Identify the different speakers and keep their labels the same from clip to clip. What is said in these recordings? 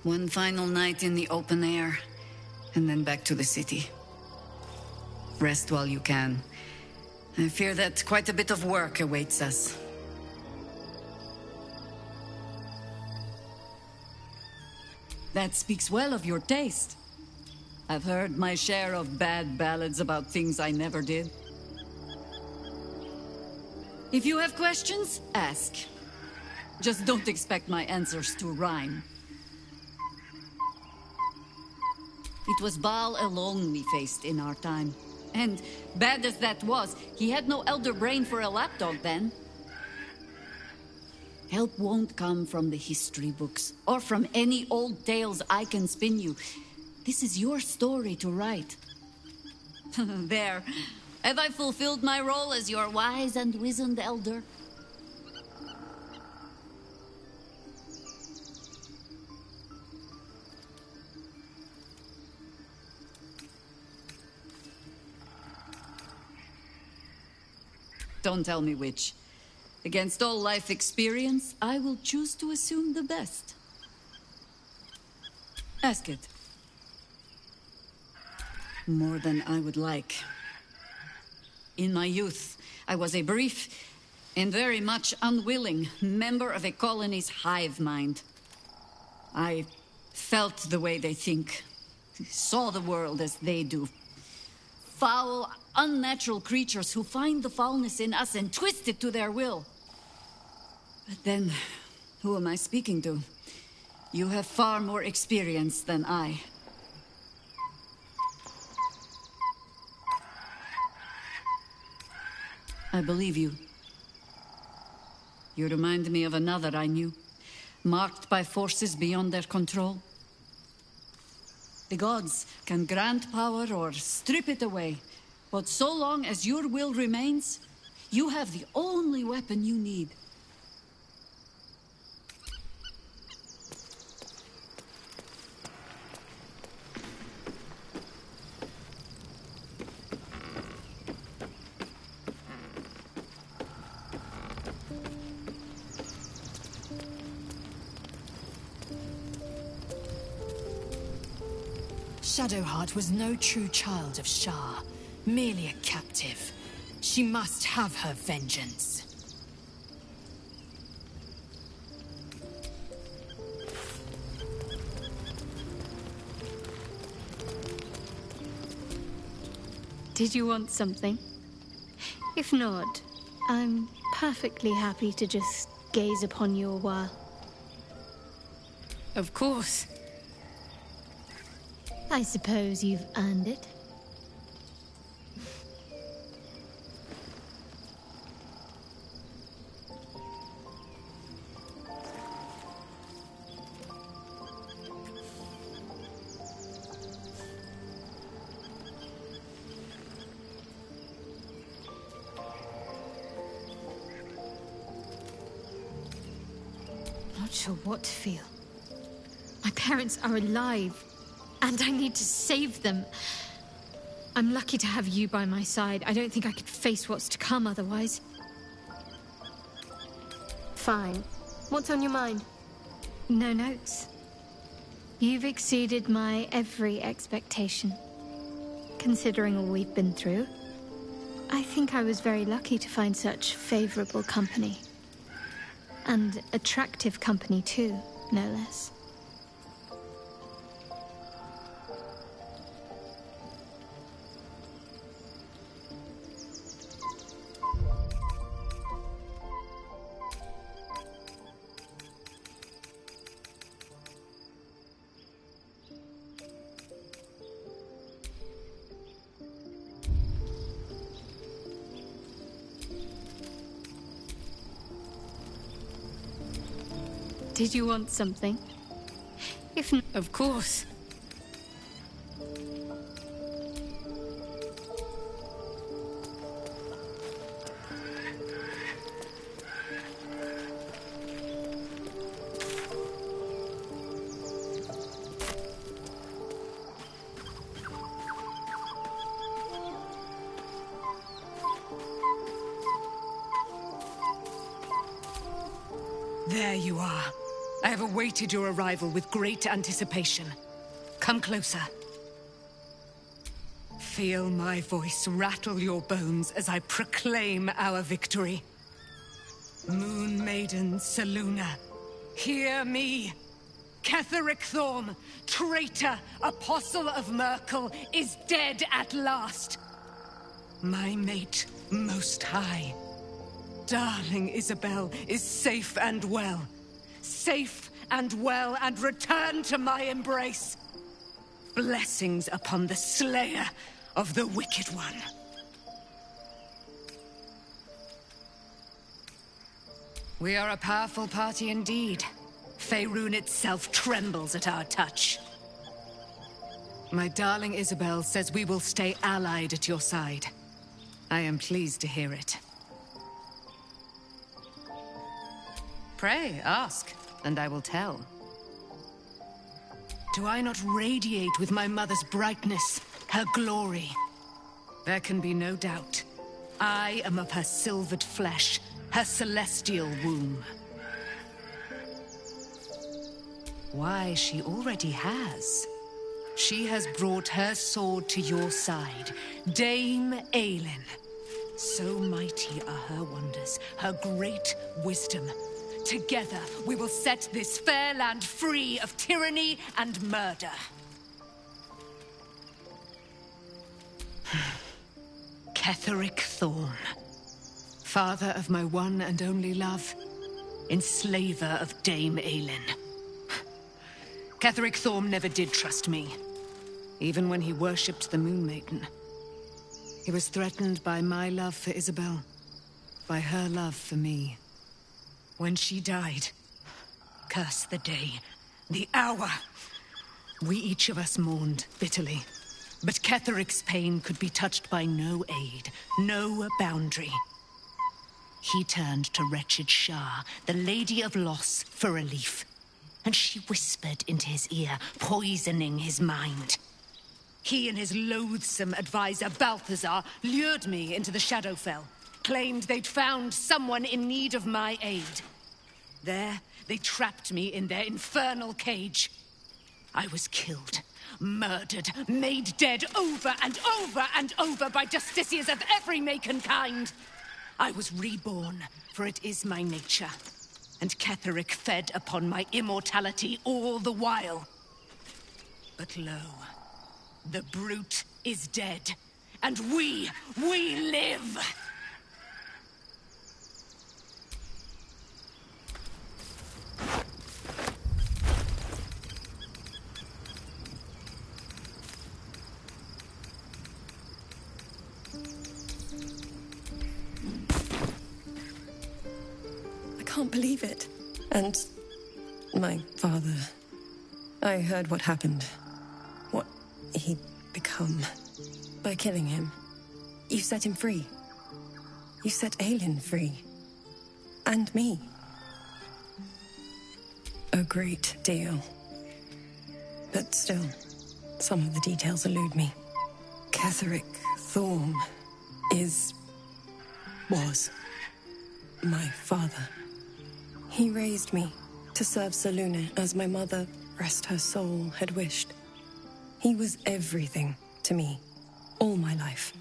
Speaker 1: One final night in the open air, and then back to the city. Rest while you can. I fear that quite a bit of work awaits us. That speaks well of your taste. I've heard my share of bad ballads about things I never did. If you have questions, ask. Just don't expect my answers to rhyme. It was Baal alone we faced in our time. And bad as that was, he had no elder brain for a lapdog then. Help won't come from the history books, or from any old tales I can spin you. This is your story to write. There. Have I fulfilled my role as your wise and wizened elder? Don't tell me which. Against all life experience, I will choose to assume the best. Ask it. More than I would like. In my youth, I was a brief and very much unwilling member of a colony's hive mind. I felt the way they think, saw the world as they do. Foul, unnatural creatures who find the foulness in us and twist it to their will. But then, who am I speaking to? You have far more experience than I. I believe you. You remind me of another I knew, marked by forces beyond their control. The gods can grant power or strip it away, but so long as your will remains, you have the only weapon you need.
Speaker 2: Shadowheart was no true child of Shah, merely a captive. She must have her vengeance.
Speaker 3: Did you want something? If not, I'm perfectly happy to just gaze upon you a while.
Speaker 4: Of course.
Speaker 3: I suppose you've earned it. Not sure what to feel. My parents are alive. And I need to save them. I'm lucky to have you by my side. I don't think I could face what's to come otherwise.
Speaker 4: Fine. What's on your mind?
Speaker 3: No notes. You've exceeded my every expectation. Considering all we've been through, I think I was very lucky to find such favorable company. And attractive company too, no less. Did you want something? If not,
Speaker 4: of course.
Speaker 2: There you are. I have awaited your arrival with great anticipation. Come closer. Feel my voice rattle your bones as I proclaim our victory. Moon Maiden Selûne, hear me. Ketheric Thorm, traitor, apostle of Myrkul, is dead at last. My mate, Most High. Darling Isabel is safe and well. Safe and well, and returned to my embrace. Blessings upon the slayer of the Wicked One. We are a powerful party indeed. Faerun itself trembles at our touch. My darling Isabel says we will stay allied at your side. I am pleased to hear it. Pray, ask, and I will tell. Do I not radiate with my mother's brightness, her glory? There can be no doubt. I am of her silvered flesh, her celestial womb. Why, she already has. She has brought her sword to your side, Dame Aelin. So mighty are her wonders, her great wisdom. Together, we will set this fair land free of tyranny and murder. Ketheric Thorm, father of my one and only love, enslaver of Dame Aelin. Ketheric Thorm never did trust me, even when he worshipped the Moon Maiden. He was threatened by my love for Isabel, by her love for me. When she died, curse the day, the hour, we each of us mourned bitterly. But Ketheric's pain could be touched by no aid, no boundary. He turned to wretched Shah, the Lady of Loss, for relief. And she whispered into his ear, poisoning his mind. He and his loathsome advisor, Balthazar, lured me into the Shadowfell, claimed they'd found someone in need of my aid. There, they trapped me in their infernal cage. I was killed, murdered, made dead over and over and over by justiciars of every make and kind. I was reborn, for it is my nature. And Ketheric fed upon my immortality all the while. But lo, the brute is dead, and we live!
Speaker 5: I can't believe it. And my father... I heard what happened. What he'd become. By killing him. You set him free. You set Aelin free. And me. A great deal. But still, some of the details elude me. Ketheric Thorm was my father. He raised me to serve Selûne as my mother, rest her soul, had wished. He was everything to me, all my life.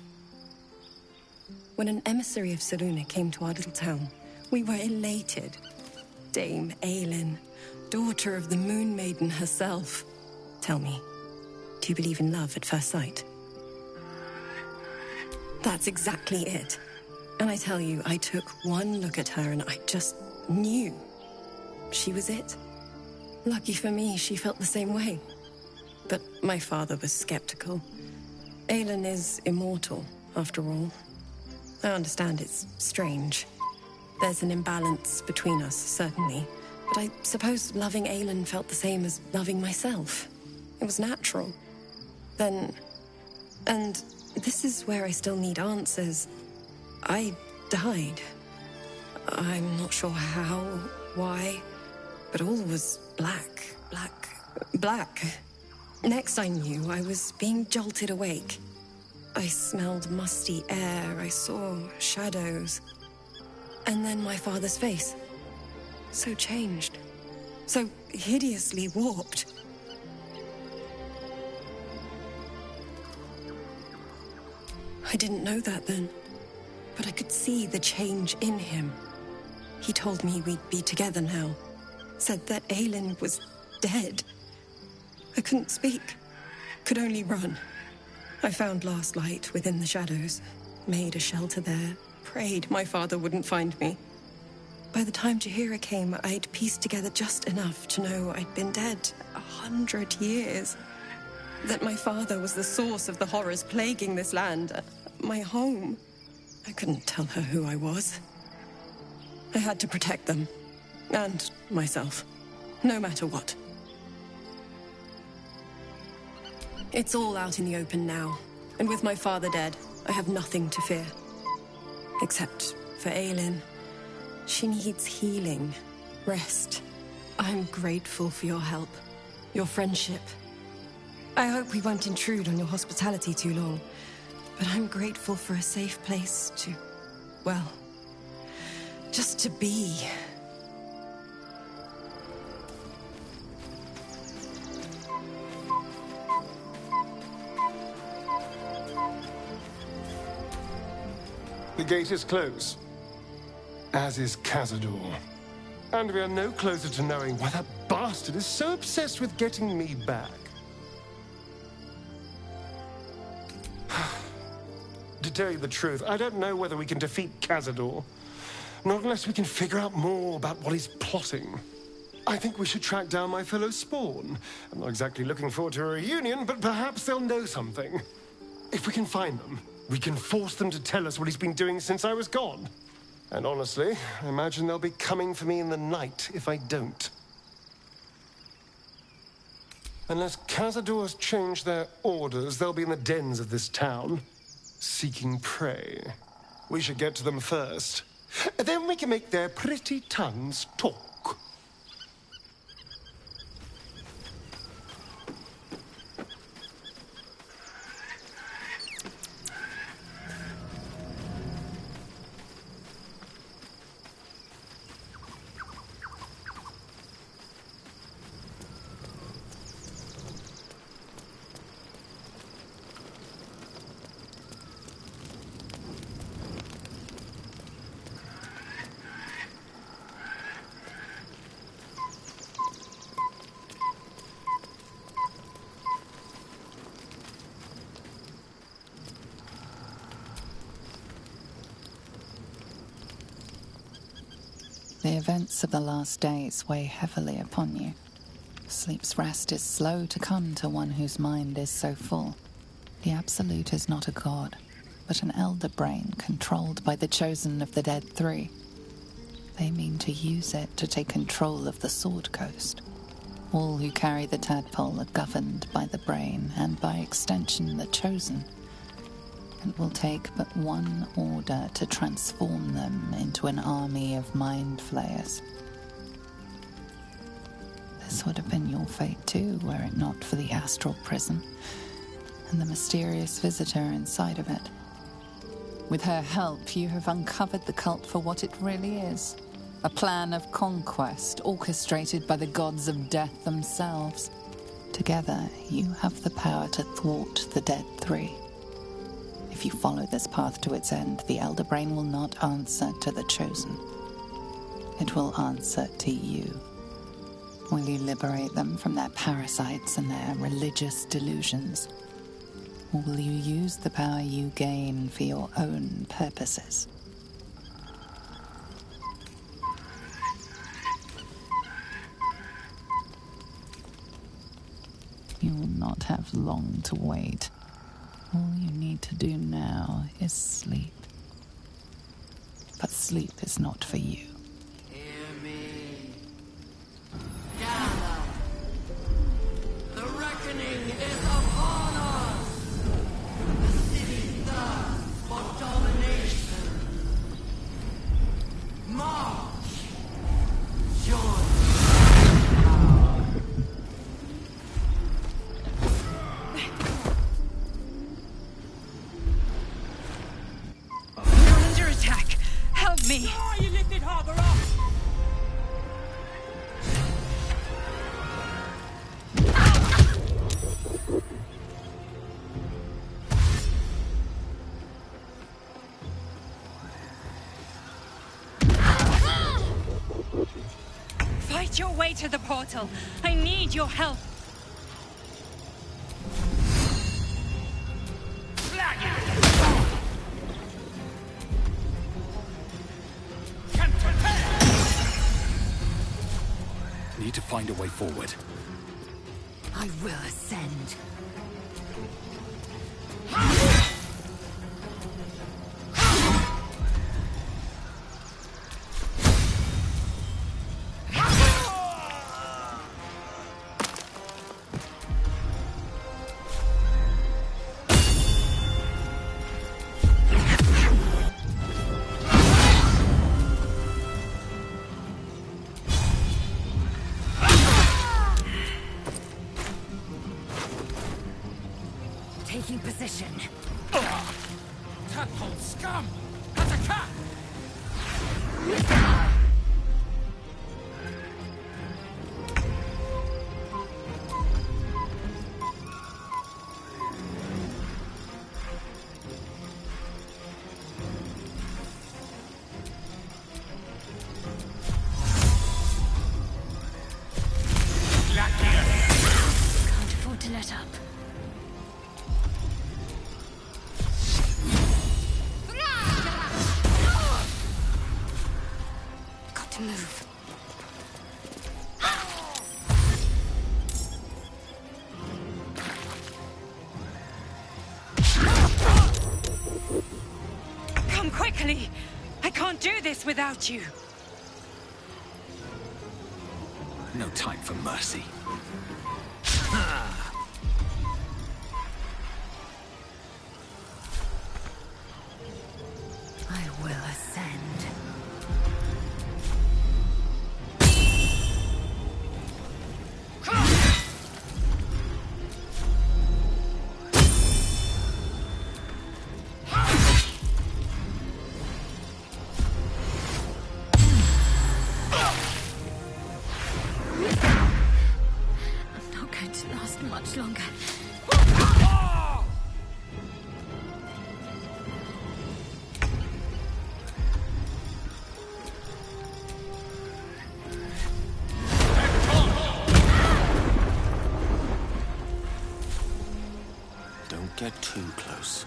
Speaker 5: When an emissary of Selûne came to our little town, we were elated. Dame Aelin, daughter of the Moon Maiden herself. Tell me, do you believe in love at first sight? That's exactly it. And I tell you, I took one look at her and I just knew. She was it. Lucky for me, she felt the same way. But my father was skeptical. Aelin is immortal, after all. I understand it's strange. There's an imbalance between us, certainly. But I suppose loving Aelin felt the same as loving myself. It was natural. Then... And this is where I still need answers. I died. I'm not sure how, why, but all was black. Next I knew, I was being jolted awake. I smelled musty air, I saw shadows. And then my father's face. So changed. So hideously warped. I didn't know that then, but I could see the change in him. He told me we'd be together now, said that Aelin was dead. I couldn't speak, could only run. I found last light within the shadows, made a shelter there, prayed my father wouldn't find me. By the time Jaheira came, I'd pieced together just enough to know I'd been dead 100 years. That my father was the source of the horrors plaguing this land, my home. I couldn't tell her who I was. I had to protect them, and myself, no matter what. It's all out in the open now, and with my father dead, I have nothing to fear. Except for Aelin. She needs healing, rest. I'm grateful for your help, your friendship. I hope we won't intrude on your hospitality too long, but I'm grateful for a safe place to, well, just to be.
Speaker 6: The gate is closed, as is Cazador. And we are no closer to knowing why that bastard is so obsessed with getting me back. To tell you the truth, I don't know whether we can defeat Cazador. Not unless we can figure out more about what he's plotting. I think we should track down my fellow Spawn. I'm not exactly looking forward to a reunion, but perhaps they'll know something. If we can find them, we can force them to tell us what he's been doing since I was gone. And honestly, I imagine they'll be coming for me in the night if I don't. Unless Cazador's changed their orders, they'll be in the dens of this town, seeking prey. We should get to them first. Then we can make their pretty tongues talk.
Speaker 7: The events of the last days weigh heavily upon you. Sleep's rest is slow to come to one whose mind is so full. The Absolute is not a god, but an elder brain controlled by the chosen of the Dead Three. They mean to use it to take control of the Sword Coast. All who carry the tadpole are governed by the brain, and by extension the chosen. It will take but one order to transform them into an army of mind flayers. This would have been your fate too, were it not for the astral prison and the mysterious visitor inside of it. With her help, you have uncovered the cult for what it really is. A plan of conquest orchestrated by the gods of death themselves. Together, you have the power to thwart the Dead Three. If you follow this path to its end, the Elder Brain will not answer to the Chosen. It will answer to you. Will you liberate them from their parasites and their religious delusions? Or will you use the power you gain for your own purposes? You will not have long to wait. All you need to do now is sleep. But sleep is not for you.
Speaker 8: Hear me. Gather. The reckoning is upon us. The city thirsts for domination. March. Join.
Speaker 2: Me.
Speaker 8: Oh, you lifted Harbour up!
Speaker 2: Fight your way to the portal. I need your help.
Speaker 9: Need to find a way forward.
Speaker 2: I will ascend. Taking position.
Speaker 9: Tadpole scum! Attack!
Speaker 3: Can't afford to let up. Got to move.
Speaker 2: Come quickly! I can't do this without you.
Speaker 9: No time for mercy.
Speaker 2: I will ascend.
Speaker 3: I'm not going to last much longer.
Speaker 9: Don't get too close.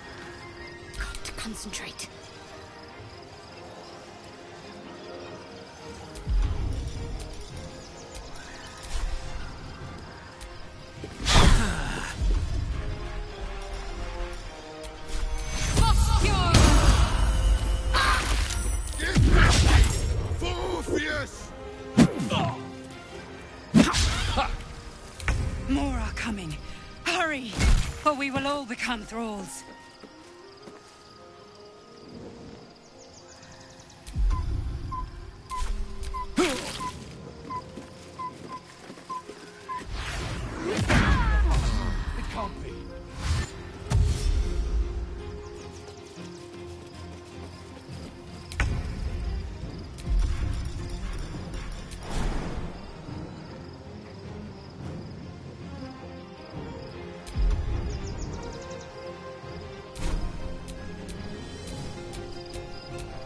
Speaker 3: Got to concentrate.
Speaker 2: More are coming. Hurry, or we will all become thralls.
Speaker 9: It can't be.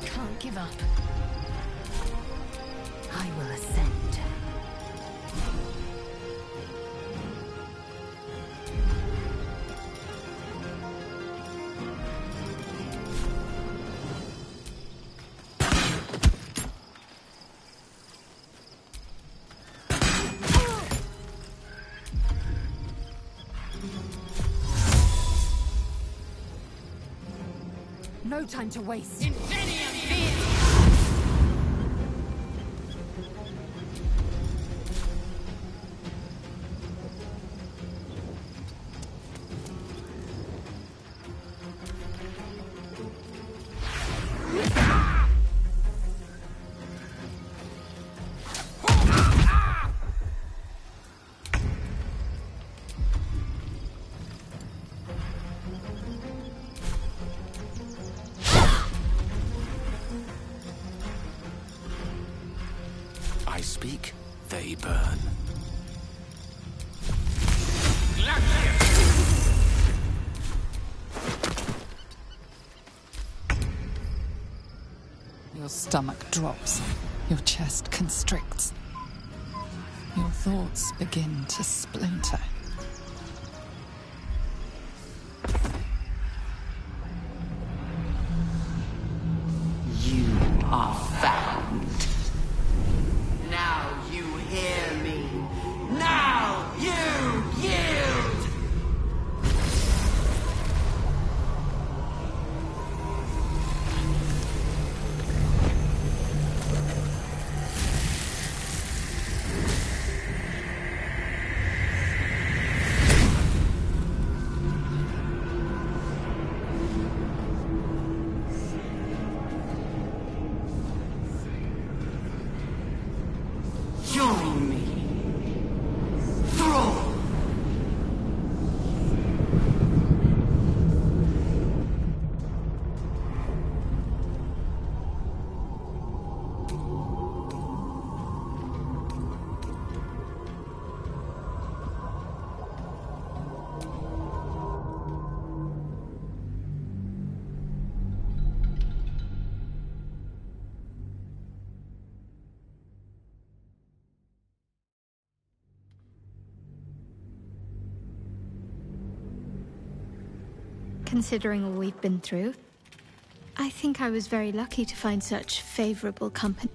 Speaker 3: Can't give up.
Speaker 2: I will ascend. No time to waste.
Speaker 9: I speak, they burn.
Speaker 7: Your stomach drops. Your chest constricts. Your thoughts begin to splinter.
Speaker 8: You are found. Now you hear me. Now you yield! Join me. Thrall!
Speaker 3: Considering all we've been through, I think I was very lucky to find such favorable company.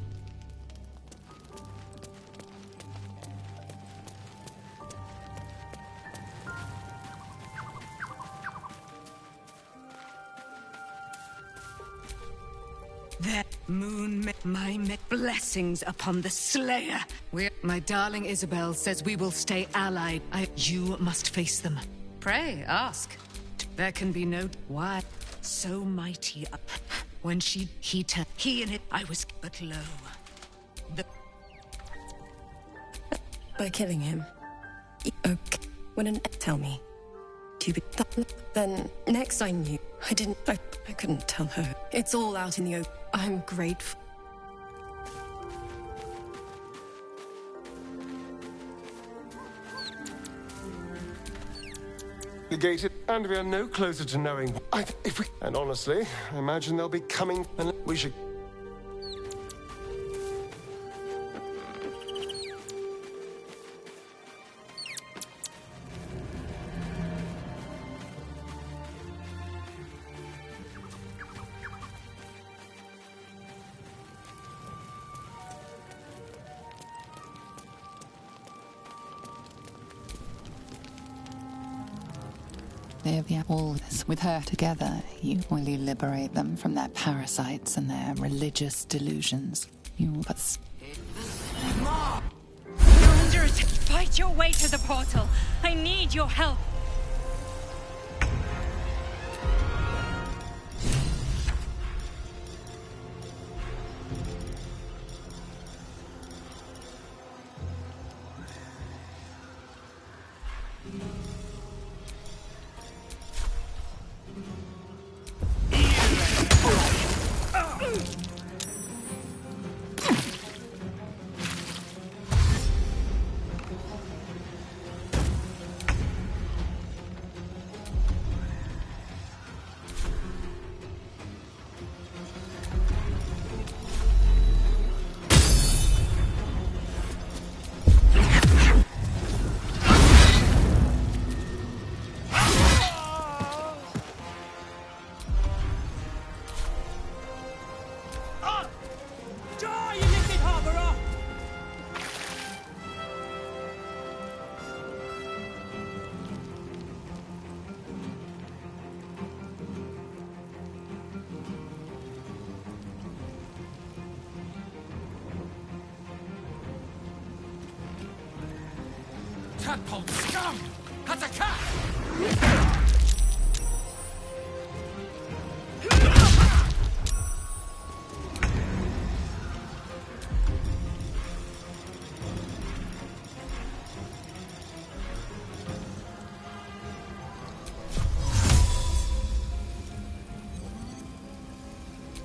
Speaker 2: That my blessings upon the Slayer. My darling Isabel says we will stay allied. You must face them.
Speaker 1: Pray, ask.
Speaker 2: There can be no why so mighty. When he and it, I was but low.
Speaker 5: By killing him. Okay. Tell me. Then next I knew. I couldn't tell her. It's all out in the open. I'm grateful.
Speaker 6: Gated, and we are no closer to knowing. And honestly, I imagine they'll be coming, and we should.
Speaker 7: All this with her together, will you liberate them from their parasites and their religious delusions?
Speaker 10: Baldur, fight your way to the portal. I need your help.
Speaker 9: Tadpole scum! Attack!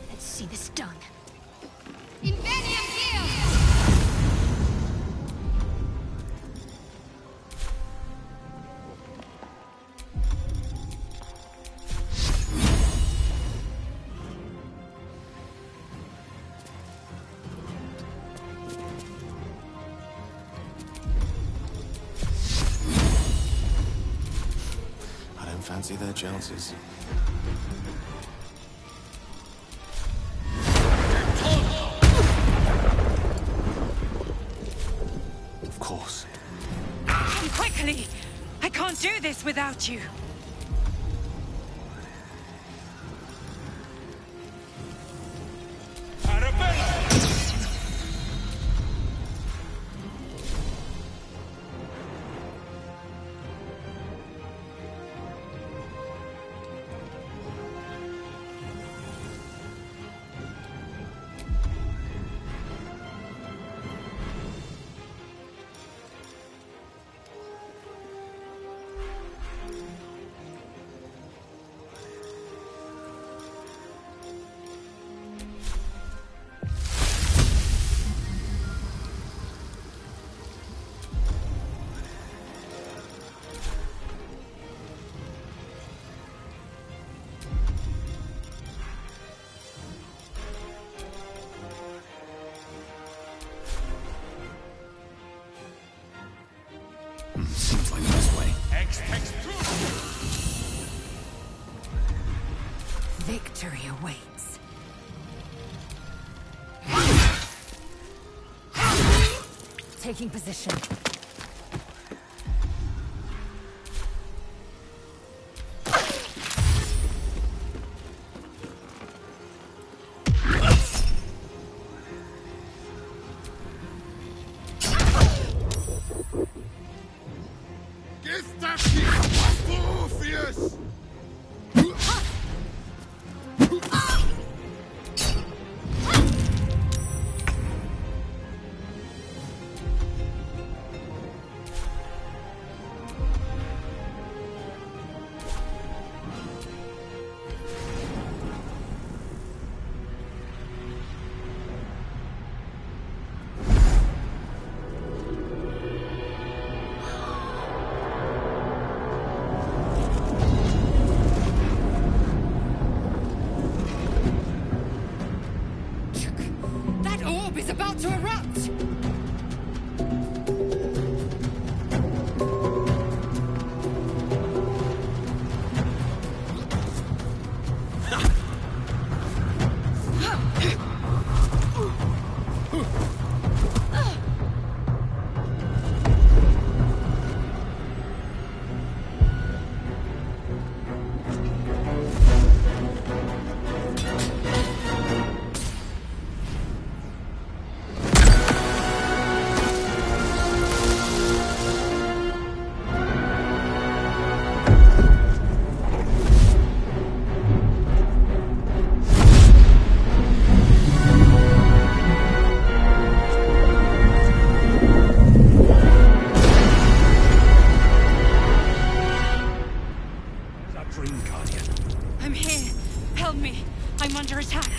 Speaker 10: Let's see this done.
Speaker 11: fancy their chances. Of course.
Speaker 10: Come quickly! I can't do this without you.
Speaker 11: Seems like this way.
Speaker 2: Victory awaits. Taking position.
Speaker 10: Is about to erupt! I'm here. Help me. I'm under attack.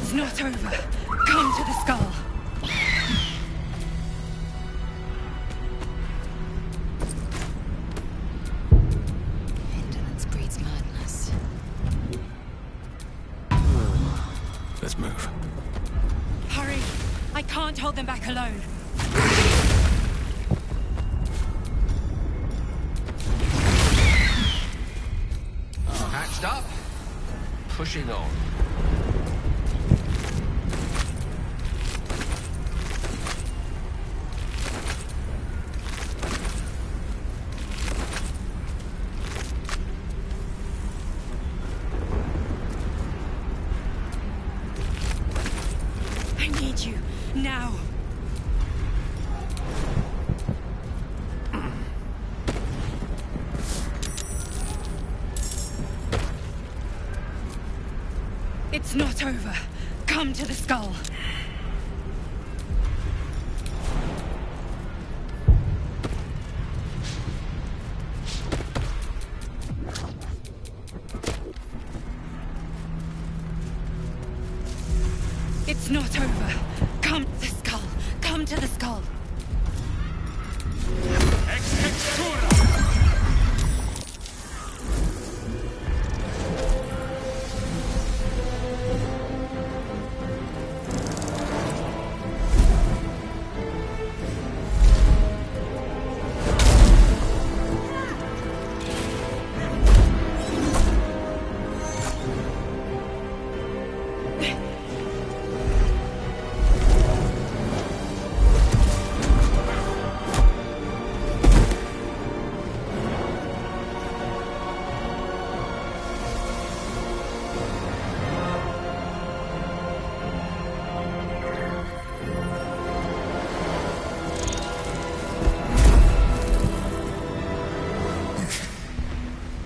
Speaker 10: It's not over. Come to the skull.
Speaker 2: Indolence breeds madness.
Speaker 11: Let's move.
Speaker 10: Hurry! I can't hold them back alone.
Speaker 9: Hatched up. Pushing on.
Speaker 10: I need you. Now. It's not over. Come to the skull. It's not over. Come to the skull. Come to the skull.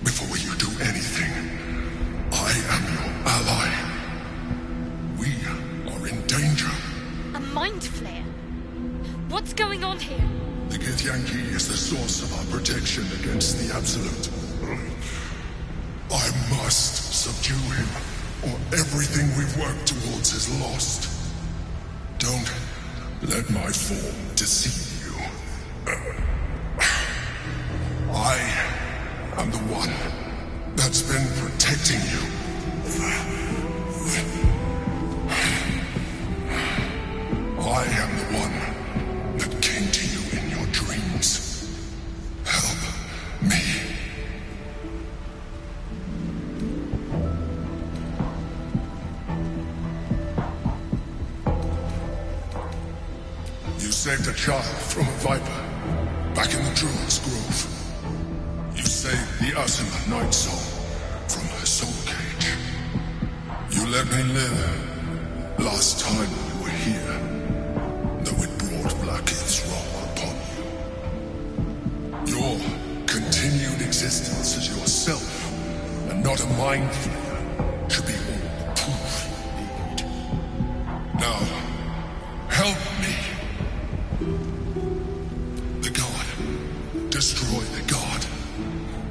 Speaker 12: Before you do anything, I am your ally. We are in danger.
Speaker 4: A mind flare? What's going on here?
Speaker 12: The Githyanki is the source of our protection against the Absolute. I must subdue him, or everything we've worked towards is lost. Don't let my form deceive you. I am the one that's been protecting you. I am the one that came to you in your dreams. Help me. You saved a child from a viper back in the Druid's Grove. You saved the Asuna Night Soul from her soul cage. You let me live last time we were here, though it brought Blackheath's wrath upon you. Your continued existence as yourself, and not a mind flayer, should be all proof you need. Now, help me. The God. Destroy the God.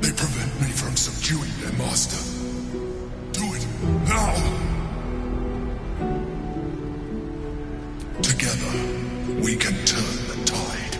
Speaker 12: They prevent me from subduing their master. Do it now! Together, we can turn the tide.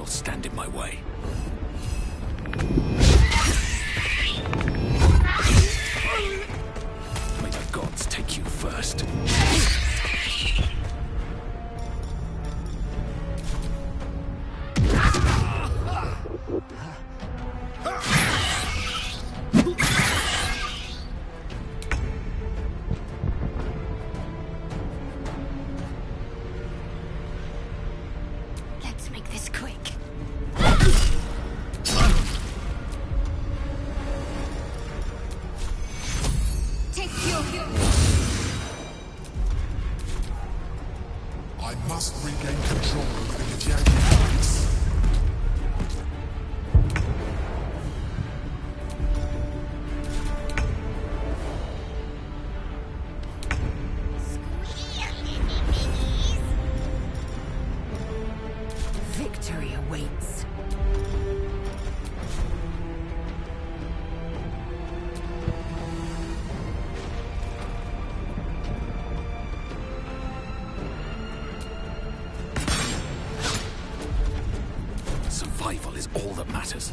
Speaker 11: will stand in my way. May the gods take you first.
Speaker 4: Let's make this quick. Take your
Speaker 12: I must regain control over the Githyanki heights.
Speaker 4: victory awaits.
Speaker 11: Survival is all that matters.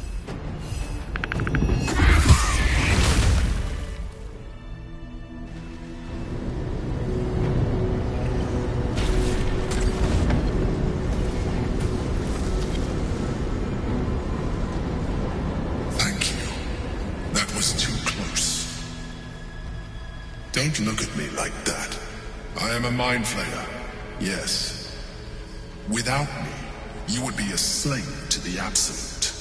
Speaker 12: Don't look at me like that. I am a mind flayer, yes. Without me, you would be a slave to the Absolute.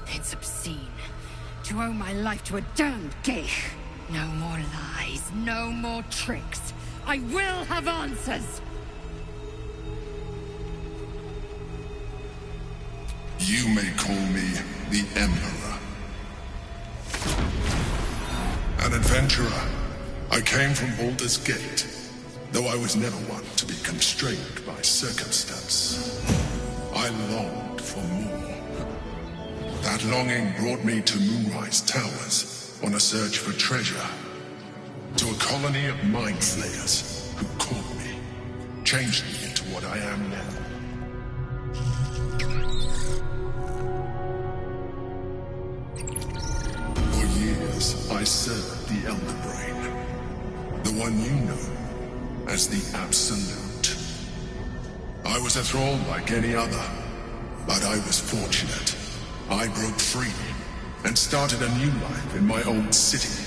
Speaker 4: It's obscene to owe my life to a damned geich. No more lies, no more tricks. I will have answers!
Speaker 12: You may call me the Emperor. An adventurer. I came from Baldur's Gate, though I was never one to be constrained by circumstance. I longed for more. That longing brought me to Moonrise Towers on a search for treasure. To a colony of mind flayers who caught me, changed me into what I am now. I served the Elder Brain, the one you know as the Absolute. I was a thrall like any other, but I was fortunate. I broke free and started a new life in my old city.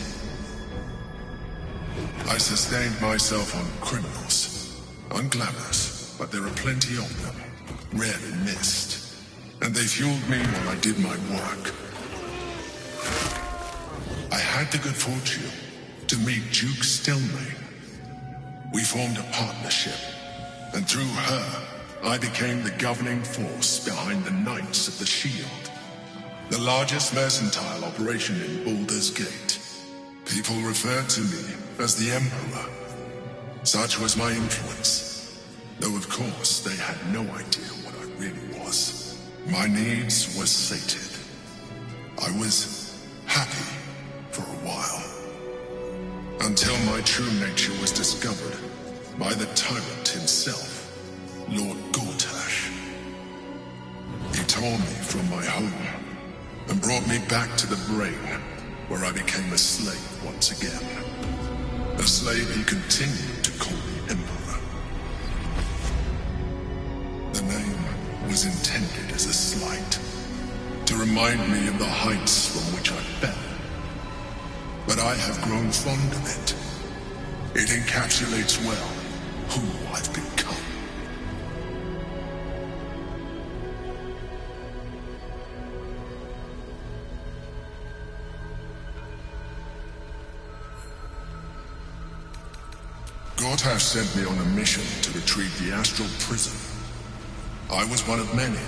Speaker 12: I sustained myself on criminals, unglamorous, but there are plenty of them, rarely missed, and they fueled me while I did my work. I had the good fortune to meet Duke Stelmane. We formed a partnership, and through her, I became the governing force behind the Knights of the Shield, the largest mercantile operation in Baldur's Gate. People referred to me as the Emperor. Such was my influence, though of course they had no idea what I really was. My needs were sated. I was happy for a while, until my true nature was discovered by the tyrant himself, Lord Gortash. He tore me from my home and brought me back to the Brain, where I became a slave once again. A slave he continued to call me Emperor. The name was intended as a slight, to remind me of the heights from which I fell. But I have grown fond of it. It encapsulates well who I've become. Gortash sent me on a mission to retrieve the astral prison. I was one of many,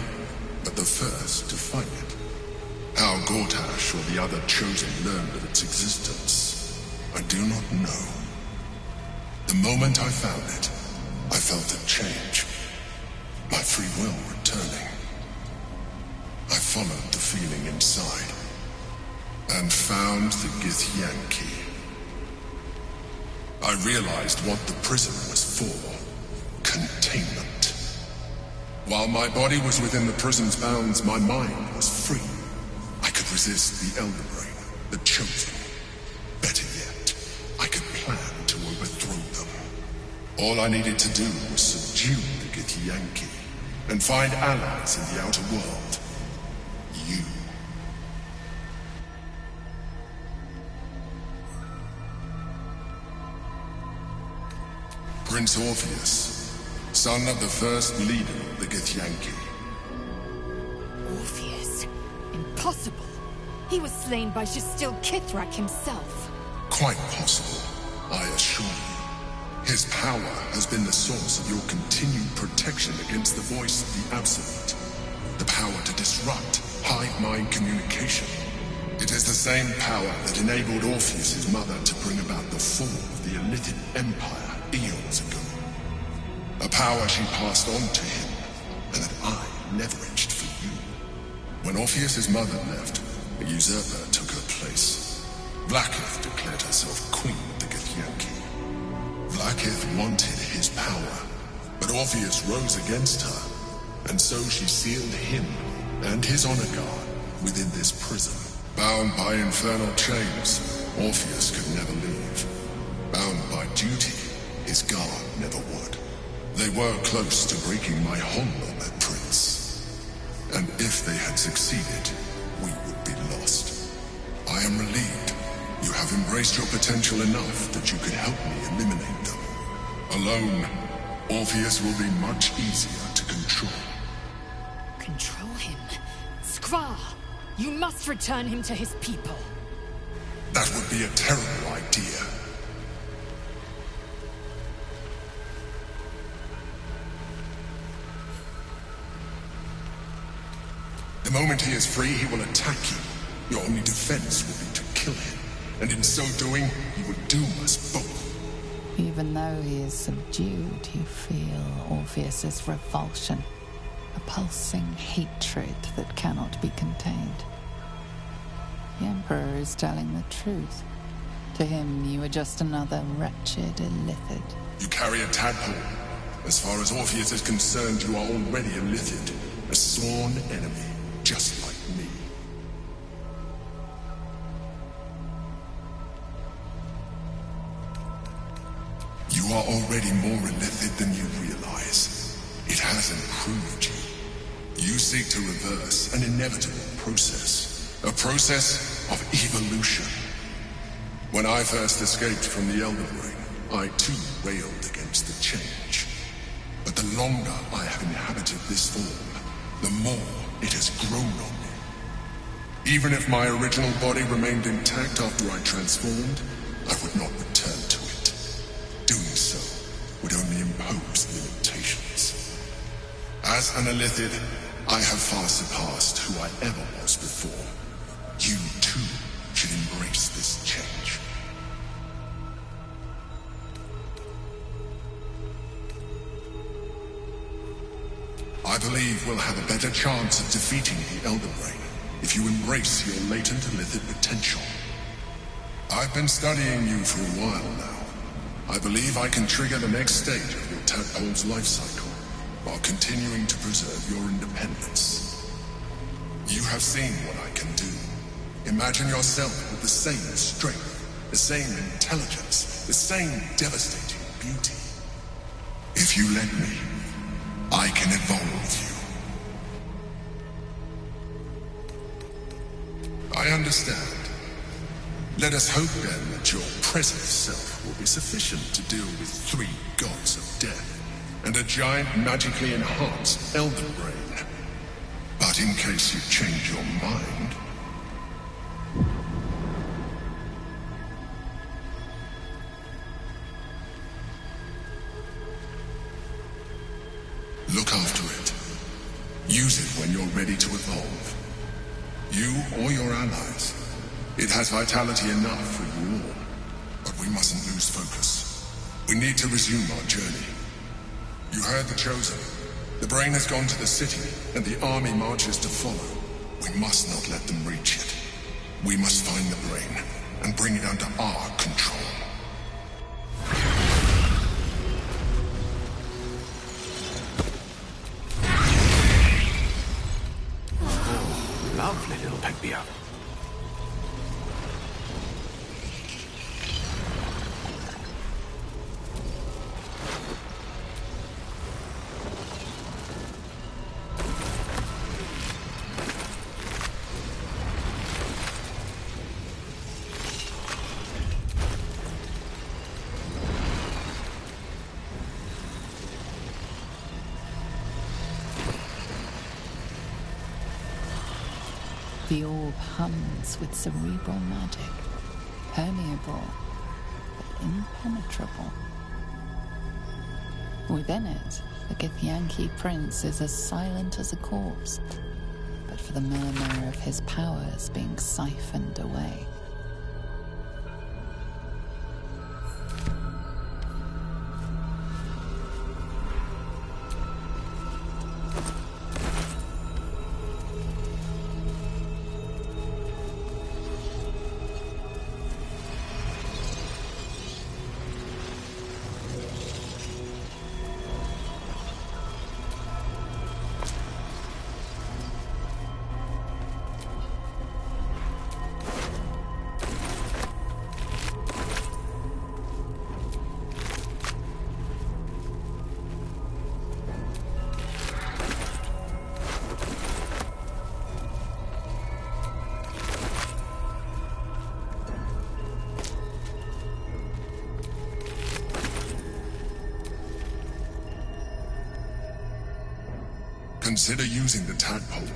Speaker 12: but the first to find it. How Gortash or the other chosen learned of its existence, I do not know. The moment I found it, I felt a change. My free will returning. I followed the feeling inside, and found the Githyanki. I realized what the prison was for. Containment. While my body was within the prison's bounds, my mind was free. I could resist the Elder Brain, the Chosen. Better yet, I could plan to overthrow them. All I needed to do was subdue the Githyanki and find allies in the outer world. You. Prince Orpheus, son of the first leader of the Githyanki.
Speaker 4: Orpheus? Impossible. He was slain by Justil Kithrak himself.
Speaker 12: Quite possible, I assure you. His power has been the source of your continued protection against the voice of the Absolute. The power to disrupt hive-mind communication. It is the same power that enabled Orpheus's mother to bring about the fall of the Illithid Empire eons ago. A power she passed on to him, and that I leveraged for you. When Orpheus's mother left, a usurper took her place. Vlaakith declared herself queen of the Githyanki. Vlaakith wanted his power, but Orpheus rose against her, and so she sealed him and his honor guard within this prison. Bound by infernal chains, Orpheus could never leave. Bound by duty, his guard never would. They were close to breaking my hold on that prince. And if they had succeeded, we would be lost. I am relieved. You have embraced your potential enough that you could help me eliminate them. Alone, Orpheus will be much easier to control.
Speaker 4: Control him? Skvar! You must return him to his people.
Speaker 12: That would be a terrible idea. The moment he is free, he will attack you. Your only defense will be to kill him. And in so doing, he will doom us both.
Speaker 7: Even though he is subdued, you feel Orpheus's revulsion. A pulsing hatred that cannot be contained. The Emperor is telling the truth. To him, you are just another wretched Illithid.
Speaker 12: You carry a tadpole. As far as Orpheus is concerned, you are already a Illithid. A sworn enemy, just like me. You are already more Illithid than you realize. It has improved you. You seek to reverse an inevitable process. A process of evolution. When I first escaped from the Elder Brain, I too railed against the change. But the longer I have inhabited this form, the more it has grown on me. Even if my original body remained intact after I transformed, I would not return to it. Doing so would only impose limitations. As an Illithid, I have far surpassed who I ever was before. You, too, should embrace this change. I believe we'll have a better chance of defeating the Elder Brain if you embrace your latent Illithid potential. I've been studying you for a while now. I believe I can trigger the next stage of your tadpole's life cycle while continuing to preserve your independence. You have seen what I can do. Imagine yourself with the same strength, the same intelligence, the same devastating beauty. If you let me, I can evolve you. I understand. Let us hope then that your present self will be sufficient to deal with 3 gods of death and a giant magically enhanced Elder Brain. But in case you change your mind, look after it. Use it when you're ready to evolve. You or your allies. It has vitality enough for you all. But we mustn't lose focus. We need to resume our journey. You heard the Chosen. The Brain has gone to the city, and the army marches to follow. We must not let them reach it. We must find the Brain, and bring it under our control.
Speaker 11: Here.
Speaker 7: The orb hums with cerebral magic, permeable, but impenetrable. Within it, the Githyanki prince is as silent as a corpse, but for the murmur of his powers being siphoned away.
Speaker 12: Consider using the tadpole.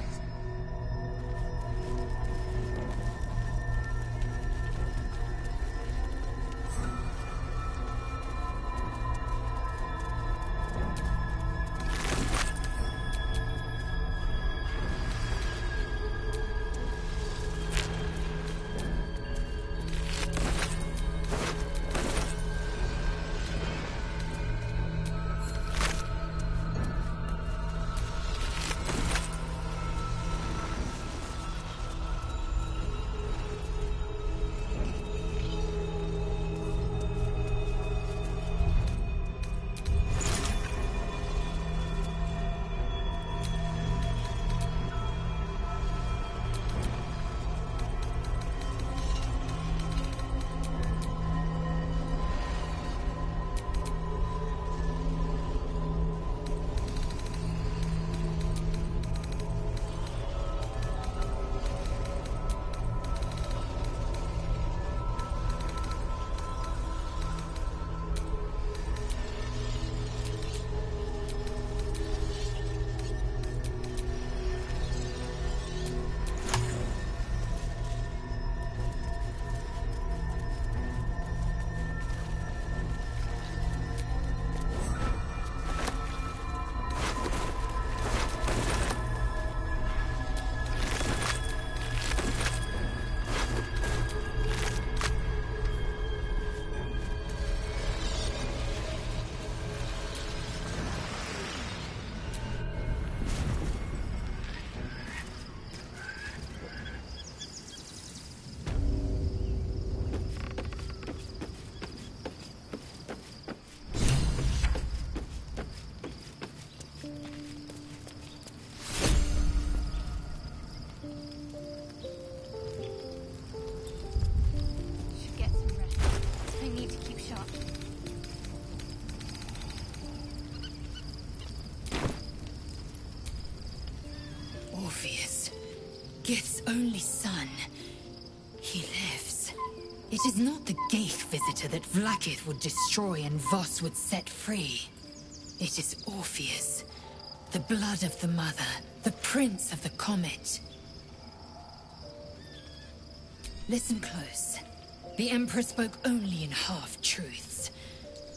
Speaker 4: Gith's only son. He lives. It is not the Gaith visitor that Vlaakith would destroy and Voss would set free. It is Orpheus, the blood of the mother, the prince of the comet. Listen close. The Emperor spoke only in half-truths.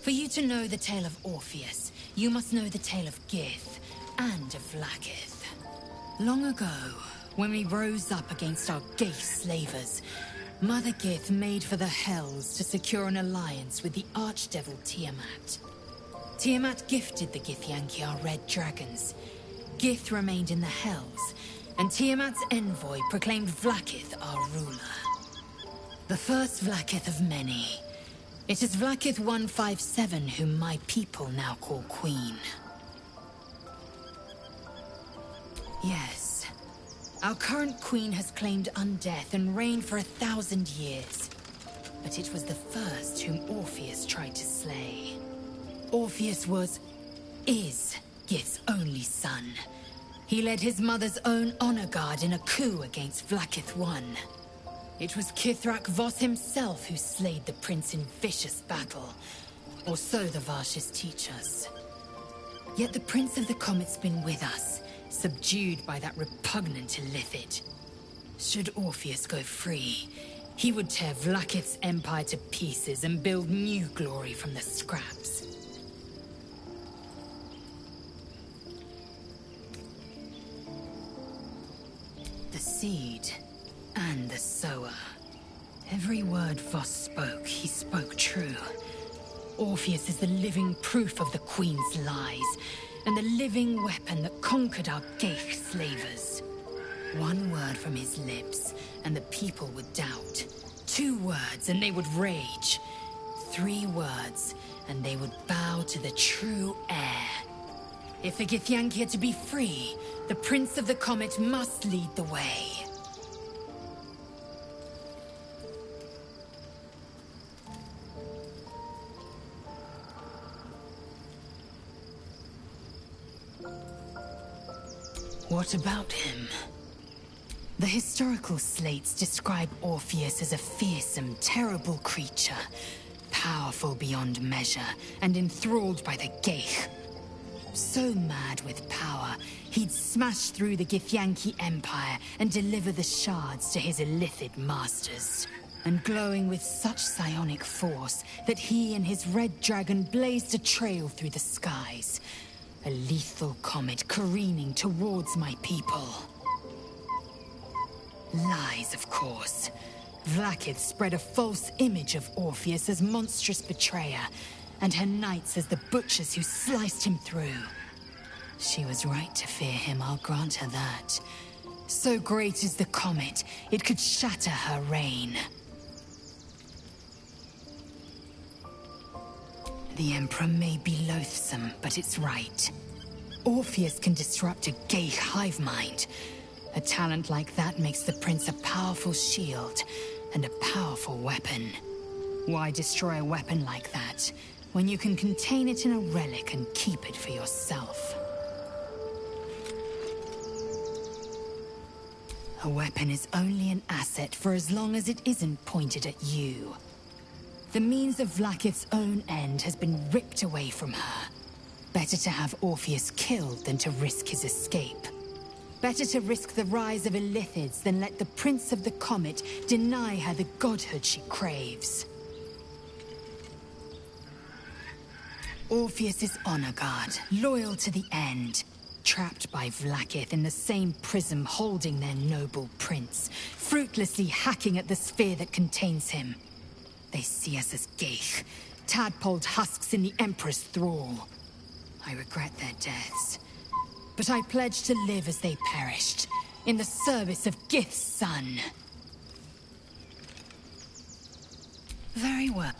Speaker 4: For you to know the tale of Orpheus, you must know the tale of Gith and of Vlaakith. Long ago, when we rose up against our Gaith slavers, Mother Gith made for the Hells to secure an alliance with the archdevil Tiamat. Tiamat gifted the Githyanki our red dragons. Gith remained in the Hells, and Tiamat's envoy proclaimed Vlaakith our ruler. The first Vlaakith of many. It is Vlaakith 157 whom my people now call Queen. Yes. Our current queen has claimed undeath and reigned for 1,000 years. But it was the first whom Orpheus tried to slay. Orpheus is Gith's only son. He led his mother's own honor guard in a coup against Vlaakith I. It was Kithrak Voss himself who slayed the prince in vicious battle. Or so the Varshas teach us. Yet the Prince of the Comet's been with us, subdued by that repugnant illithid. Should Orpheus go free, he would tear Vlaakith's empire to pieces and build new glory from the scraps. The seed and the sower. Every word Voss spoke, he spoke true. Orpheus is the living proof of the Queen's lies, and the living weapon that conquered our Geich slavers. One word from his lips, and the people would doubt. 2 words, and they would rage. 3 words, and they would bow to the true heir. If the Githyanki are to be free, the Prince of the Comet must lead the way. What about him? The historical slates describe Orpheus as a fearsome, terrible creature, powerful beyond measure, and enthralled by the Geich. So mad with power, he'd smash through the Githyanki Empire and deliver the shards to his illithid masters. And glowing with such psionic force that he and his red dragon blazed a trail through the skies. A lethal comet careening towards my people. Lies, of course. Vlaakith spread a false image of Orpheus as monstrous betrayer, and her knights as the butchers who sliced him through. She was right to fear him, I'll grant her that. So great is the comet, it could shatter her reign. The Emperor may be loathsome, but it's right. Orpheus can disrupt a Geich hive mind. A talent like that makes the Prince a powerful shield and a powerful weapon. Why destroy a weapon like that, when you can contain it in a relic and keep it for yourself? A weapon is only an asset for as long as it isn't pointed at you. The means of Vlaakith's own end has been ripped away from her. Better to have Orpheus killed than to risk his escape. Better to risk the rise of illithids than let the Prince of the Comet deny her the godhood she craves. Orpheus is honor guard, loyal to the end. Trapped by Vlaakith in the same prism holding their noble prince, fruitlessly hacking at the sphere that contains him. They see us as Geich, tadpoled husks in the Emperor's thrall. I regret their deaths, but I pledge to live as they perished, in the service of Gith's son. Very well.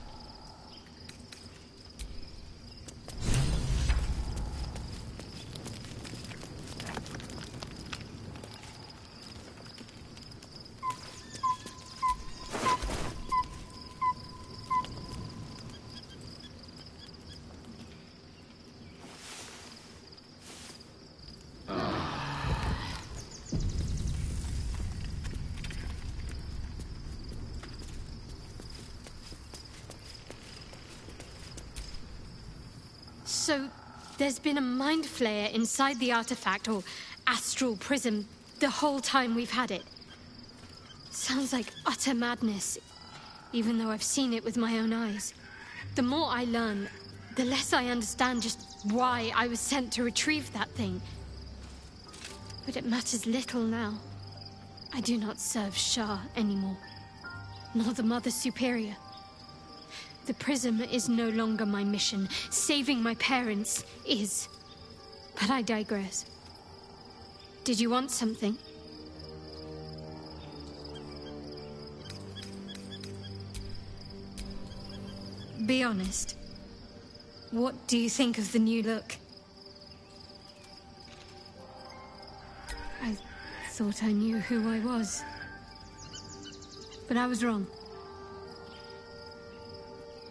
Speaker 3: So, there's been a mind flayer inside the artifact, or astral prism, the whole time we've had it. Sounds like utter madness, even though I've seen it with my own eyes. The more I learn, the less I understand just why I was sent to retrieve that thing. But it matters little now. I do not serve Shah anymore, nor the Mother Superior. The prism is no longer my mission. Saving my parents is. But I digress. Did you want something? Be honest. What do you think of the new look? I thought I knew who I was. But I was wrong.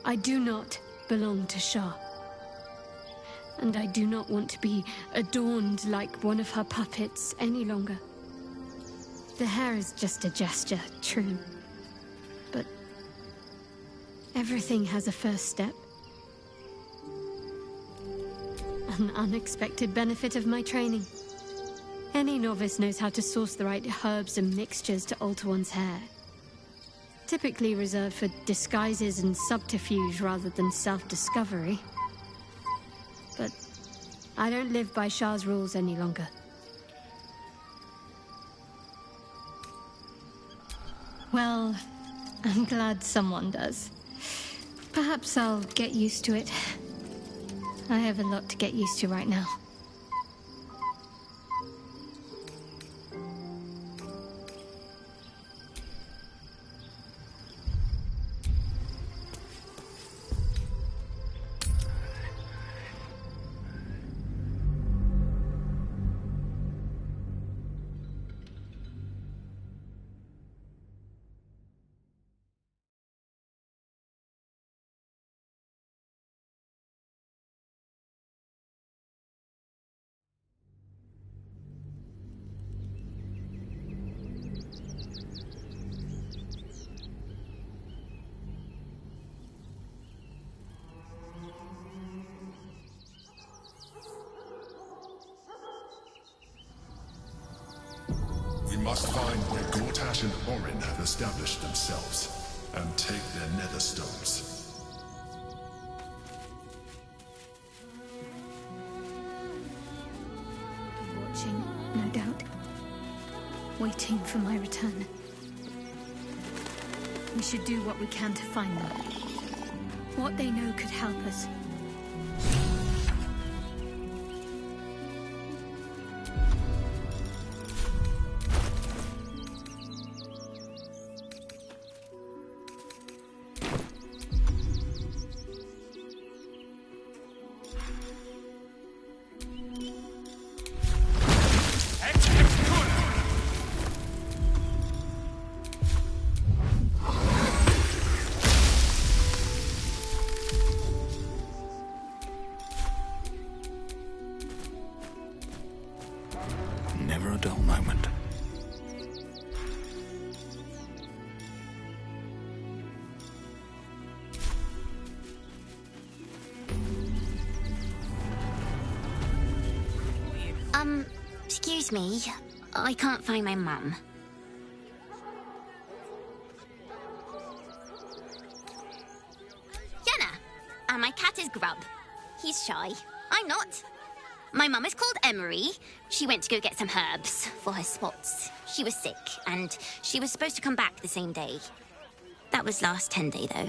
Speaker 3: I do not belong to Shah. And I do not want to be adorned like one of her puppets any longer. The hair is just a gesture, true. But everything has a first step. An unexpected benefit of my training. Any novice knows how to source the right herbs and mixtures to alter one's hair. Typically reserved for disguises and subterfuge rather than self-discovery. But I don't live by Shah's rules any longer. Well, I'm glad someone does. Perhaps I'll get used to it. I have a lot to get used to right now.
Speaker 12: We must find where Gortash and Orin have established themselves, and take their nether stones.
Speaker 3: Watching, no doubt. Waiting for my return. We should do what we can to find them. What they know could help us.
Speaker 11: Never a dull moment.
Speaker 13: Excuse me. I can't find my mum. Yenna! And my cat is Grub. He's shy. I'm not. My mum is called Emery. She went to go get some herbs for her spots. She was sick, and she was supposed to come back the same day. That was last 10 day, though.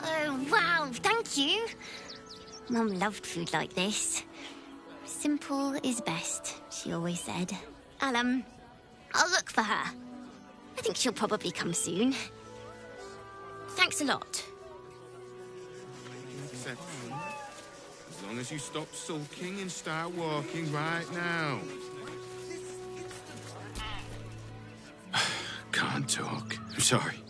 Speaker 13: Oh, wow, thank you. Mum loved food like this. Simple is best, she always said. I'll look for her. I think she'll probably come soon. Thanks a lot.
Speaker 14: Exception. As long as you stop sulking and start walking right now. Can't talk. I'm sorry.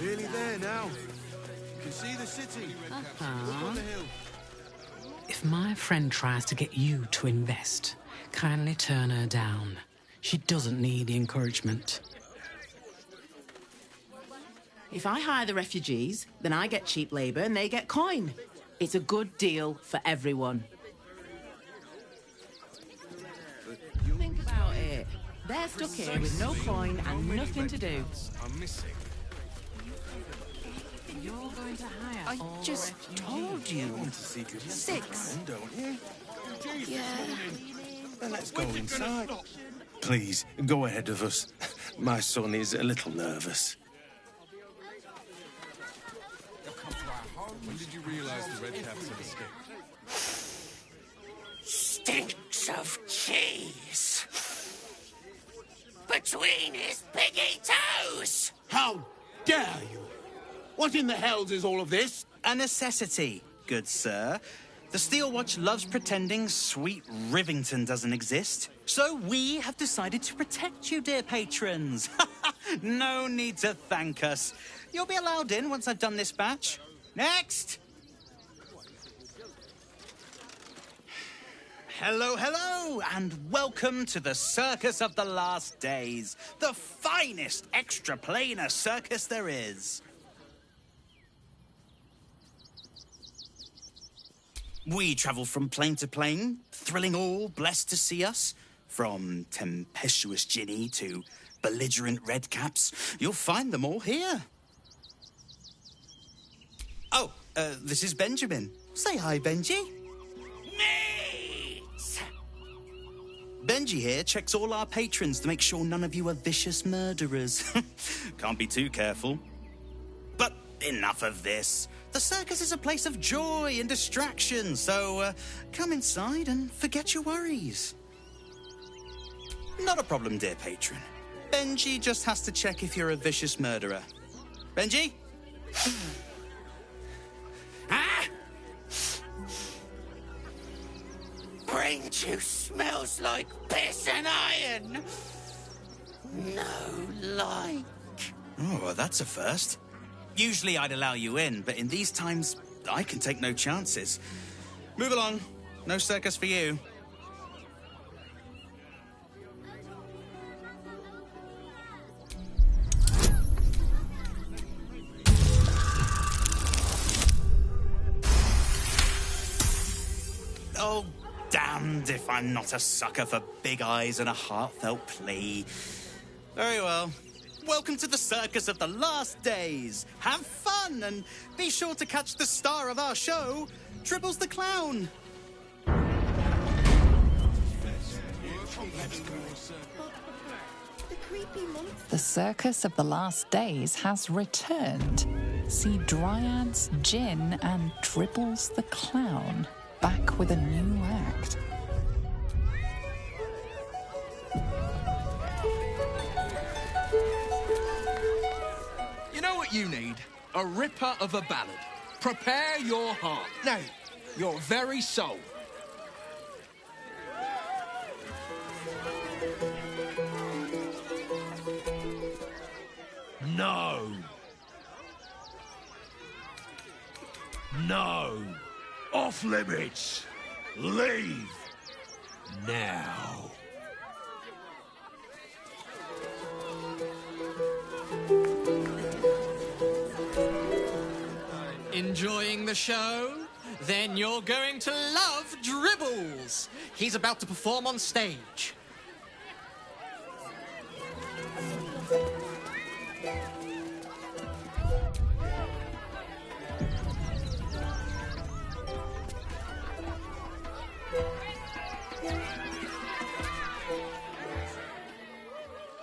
Speaker 14: Nearly there now. You can see the city. Up on the hill.
Speaker 15: If my friend tries to get you to invest, kindly turn her down. She doesn't need the encouragement.
Speaker 16: If I hire the refugees, then I get cheap labour and they get coin. It's a good deal for everyone. Think about it. They're stuck here with no coin and nothing to do.
Speaker 9: I'm missing.
Speaker 15: You're going to hire
Speaker 14: I
Speaker 15: all
Speaker 14: just told you. Want to see good
Speaker 16: 6.
Speaker 14: don't you?
Speaker 16: Yeah.
Speaker 14: Then let's go inside. Please, go ahead of us. My son is a little nervous.
Speaker 9: When did you realize the red caps had escaped?
Speaker 14: Stinks!
Speaker 8: bits of cheese between his piggy toes.
Speaker 17: How dare you? What in the hells is all of this?
Speaker 18: A necessity, good sir. The Steel Watch loves pretending sweet Rivington doesn't exist. So we have decided to protect you, dear patrons. No need to thank us. You'll be allowed in once I've done this batch. Next! Hello, hello, and welcome to the Circus of the Last Days, the finest extra-planar circus there is. We travel from plane to plane, thrilling all blessed to see us. From tempestuous Ginny to belligerent redcaps, you'll find them all here. Oh, this is Benjamin. Say hi, Benji. Benji here checks all our patrons to make sure none of you are vicious murderers. Can't be too careful. But enough of this. The circus is a place of joy and distraction, so come inside and forget your worries. Not a problem, dear patron. Benji just has to check if you're a vicious murderer. Benji?
Speaker 8: Brain juice smells like piss and iron. No like.
Speaker 18: Oh, well, that's a first. Usually I'd allow you in, but in these times, I can take no chances. Move along. No circus for you. Oh, damned if I'm not a sucker for big eyes and a heartfelt plea. Very well. Welcome to the Circus of the Last Days. Have fun and be sure to catch the star of our show, Tribbles the Clown.
Speaker 7: The Circus of the Last Days has returned. See Dryads, Jinn, and Tribbles the Clown back with a new act.
Speaker 9: You know what you need? A ripper of a ballad. Prepare your heart. No, your very soul.
Speaker 19: No. No. Off limits. Leave. Now.
Speaker 20: Enjoying the show? Then you're going to love Dribbles. He's about to perform on stage.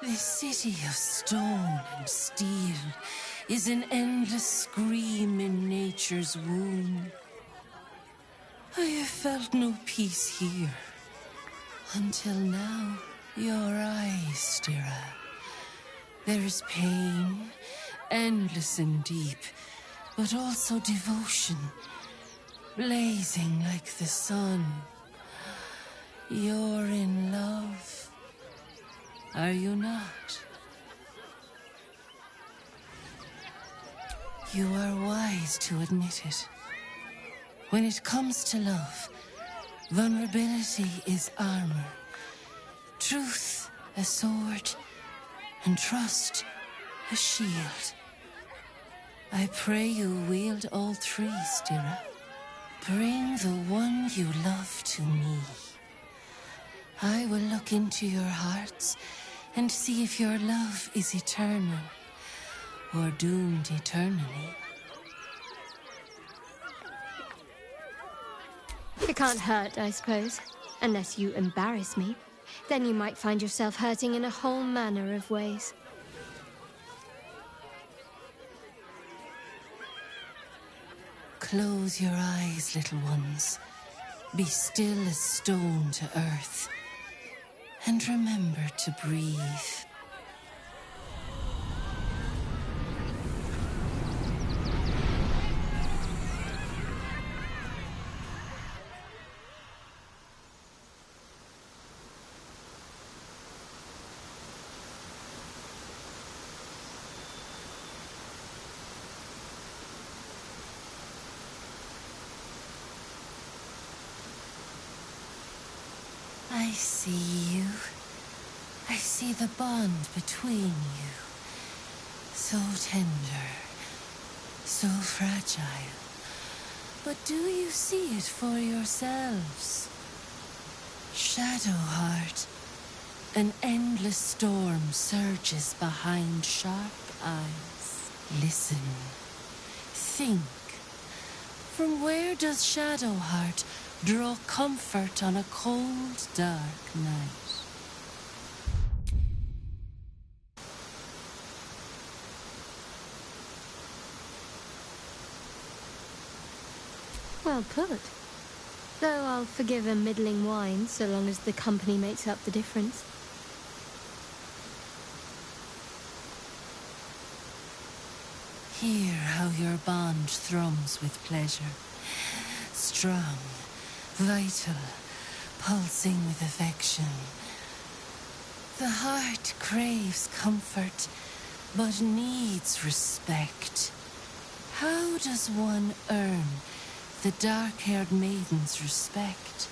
Speaker 21: This city of stone and steel is an endless scream in nature's womb. I have felt no peace here. Until now, your eyes, Stira. There is pain, endless and deep, but also devotion, blazing like the sun. You're in love, are you not? You are wise to admit it. When it comes to love, vulnerability is armor, truth a sword, and trust a shield. I pray you wield all three, Stira. Bring the one you love to me. I will look into your hearts and see if your love is eternal or doomed eternally.
Speaker 3: It can't hurt, I suppose. Unless you embarrass me. Then you might find yourself hurting in a whole manner of ways.
Speaker 21: Close your eyes, little ones. Be still as stone to earth. And remember to breathe. I see you. I see the bond between you. So tender, so fragile. But do you see it for yourselves? Shadowheart, an endless storm surges behind sharp eyes. Listen, think. From where does Shadowheart draw comfort on a cold, dark night?
Speaker 3: Well put. Though I'll forgive a middling wine so long as the company makes up the difference.
Speaker 21: Hear how your bond thrums with pleasure. Strong, vital, pulsing with affection. The heart craves comfort, but needs respect. How does one earn the dark-haired maiden's respect?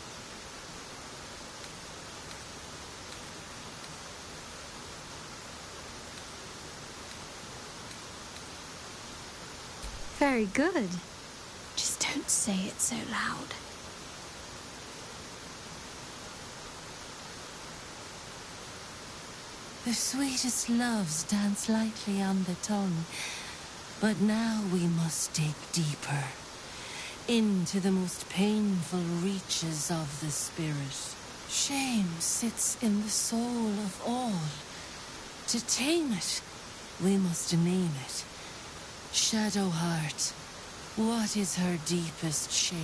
Speaker 3: Very good. Just don't say it so loud.
Speaker 21: The sweetest loves dance lightly on the tongue, but now we must dig deeper, into the most painful reaches of the spirit. Shame sits in the soul of all. To tame it, we must name it. Shadowheart, what is her deepest shame?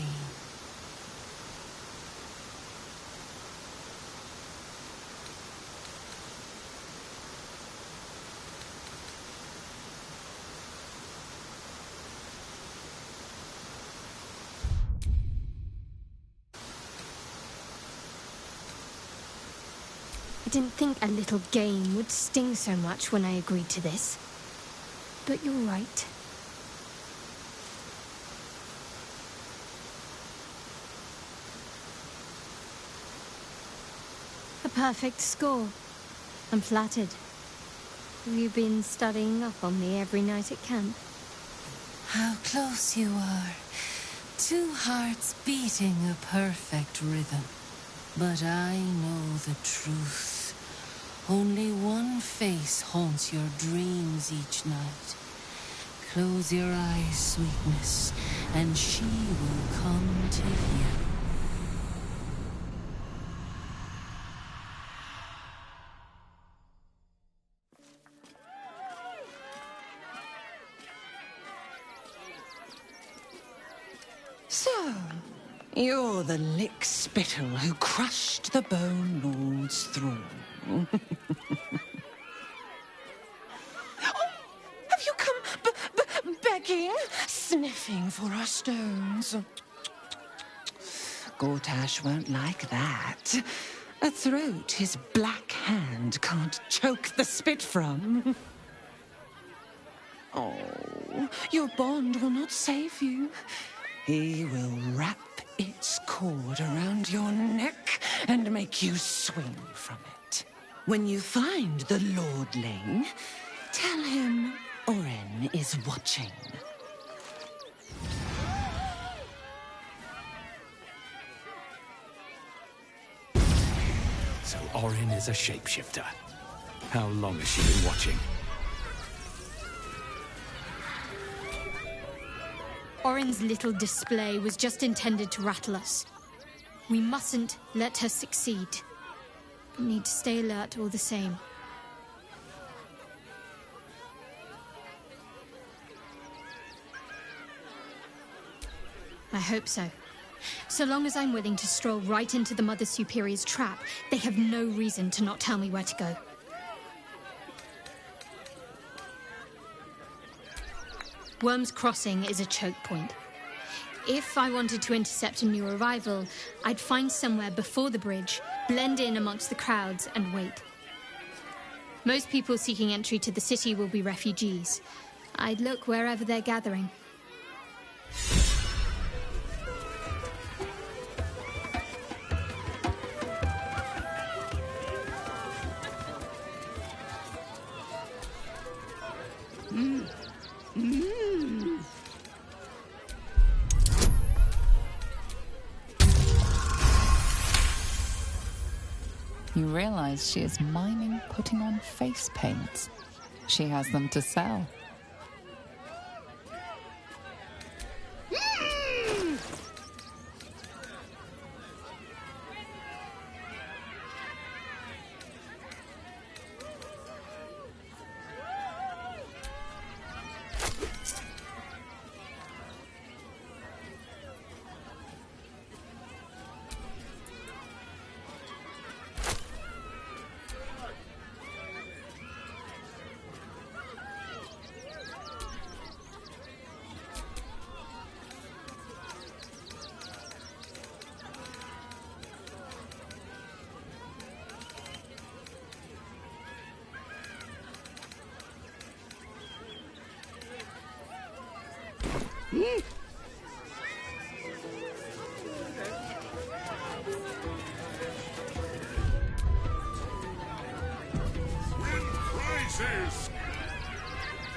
Speaker 3: I didn't think a little game would sting so much when I agreed to this. But you're right. A perfect score. I'm flattered. Have you been studying up on me every night at camp?
Speaker 21: How close you are. Two hearts beating a perfect rhythm. But I know the truth. Only one face haunts your dreams each night. Close your eyes, sweetness, and she will come to you.
Speaker 1: So, you're the lick-spittle who crushed the Bone Lord's throne. Have you come begging, sniffing for our stones? Gortash won't like that. A throat his black hand can't choke the spit from. Oh, your bond will not save you. He will wrap its cord around your neck and make you swing from it. When you find the lordling, tell him Orin is watching.
Speaker 11: So Orin is a shapeshifter. How long has she been watching?
Speaker 3: Orin's little display was just intended to rattle us. We mustn't let her succeed. We need to stay alert all the same. I hope so. So long as I'm willing to stroll right into the Mother Superior's trap, they have no reason to not tell me where to go. Worm's Crossing is a choke point. If I wanted to intercept a new arrival, I'd find somewhere before the bridge, blend in amongst the crowds, and wait. Most people seeking entry to the city will be refugees. I'd look wherever they're gathering.
Speaker 7: You realize she is miming putting on face paints. She has them to sell.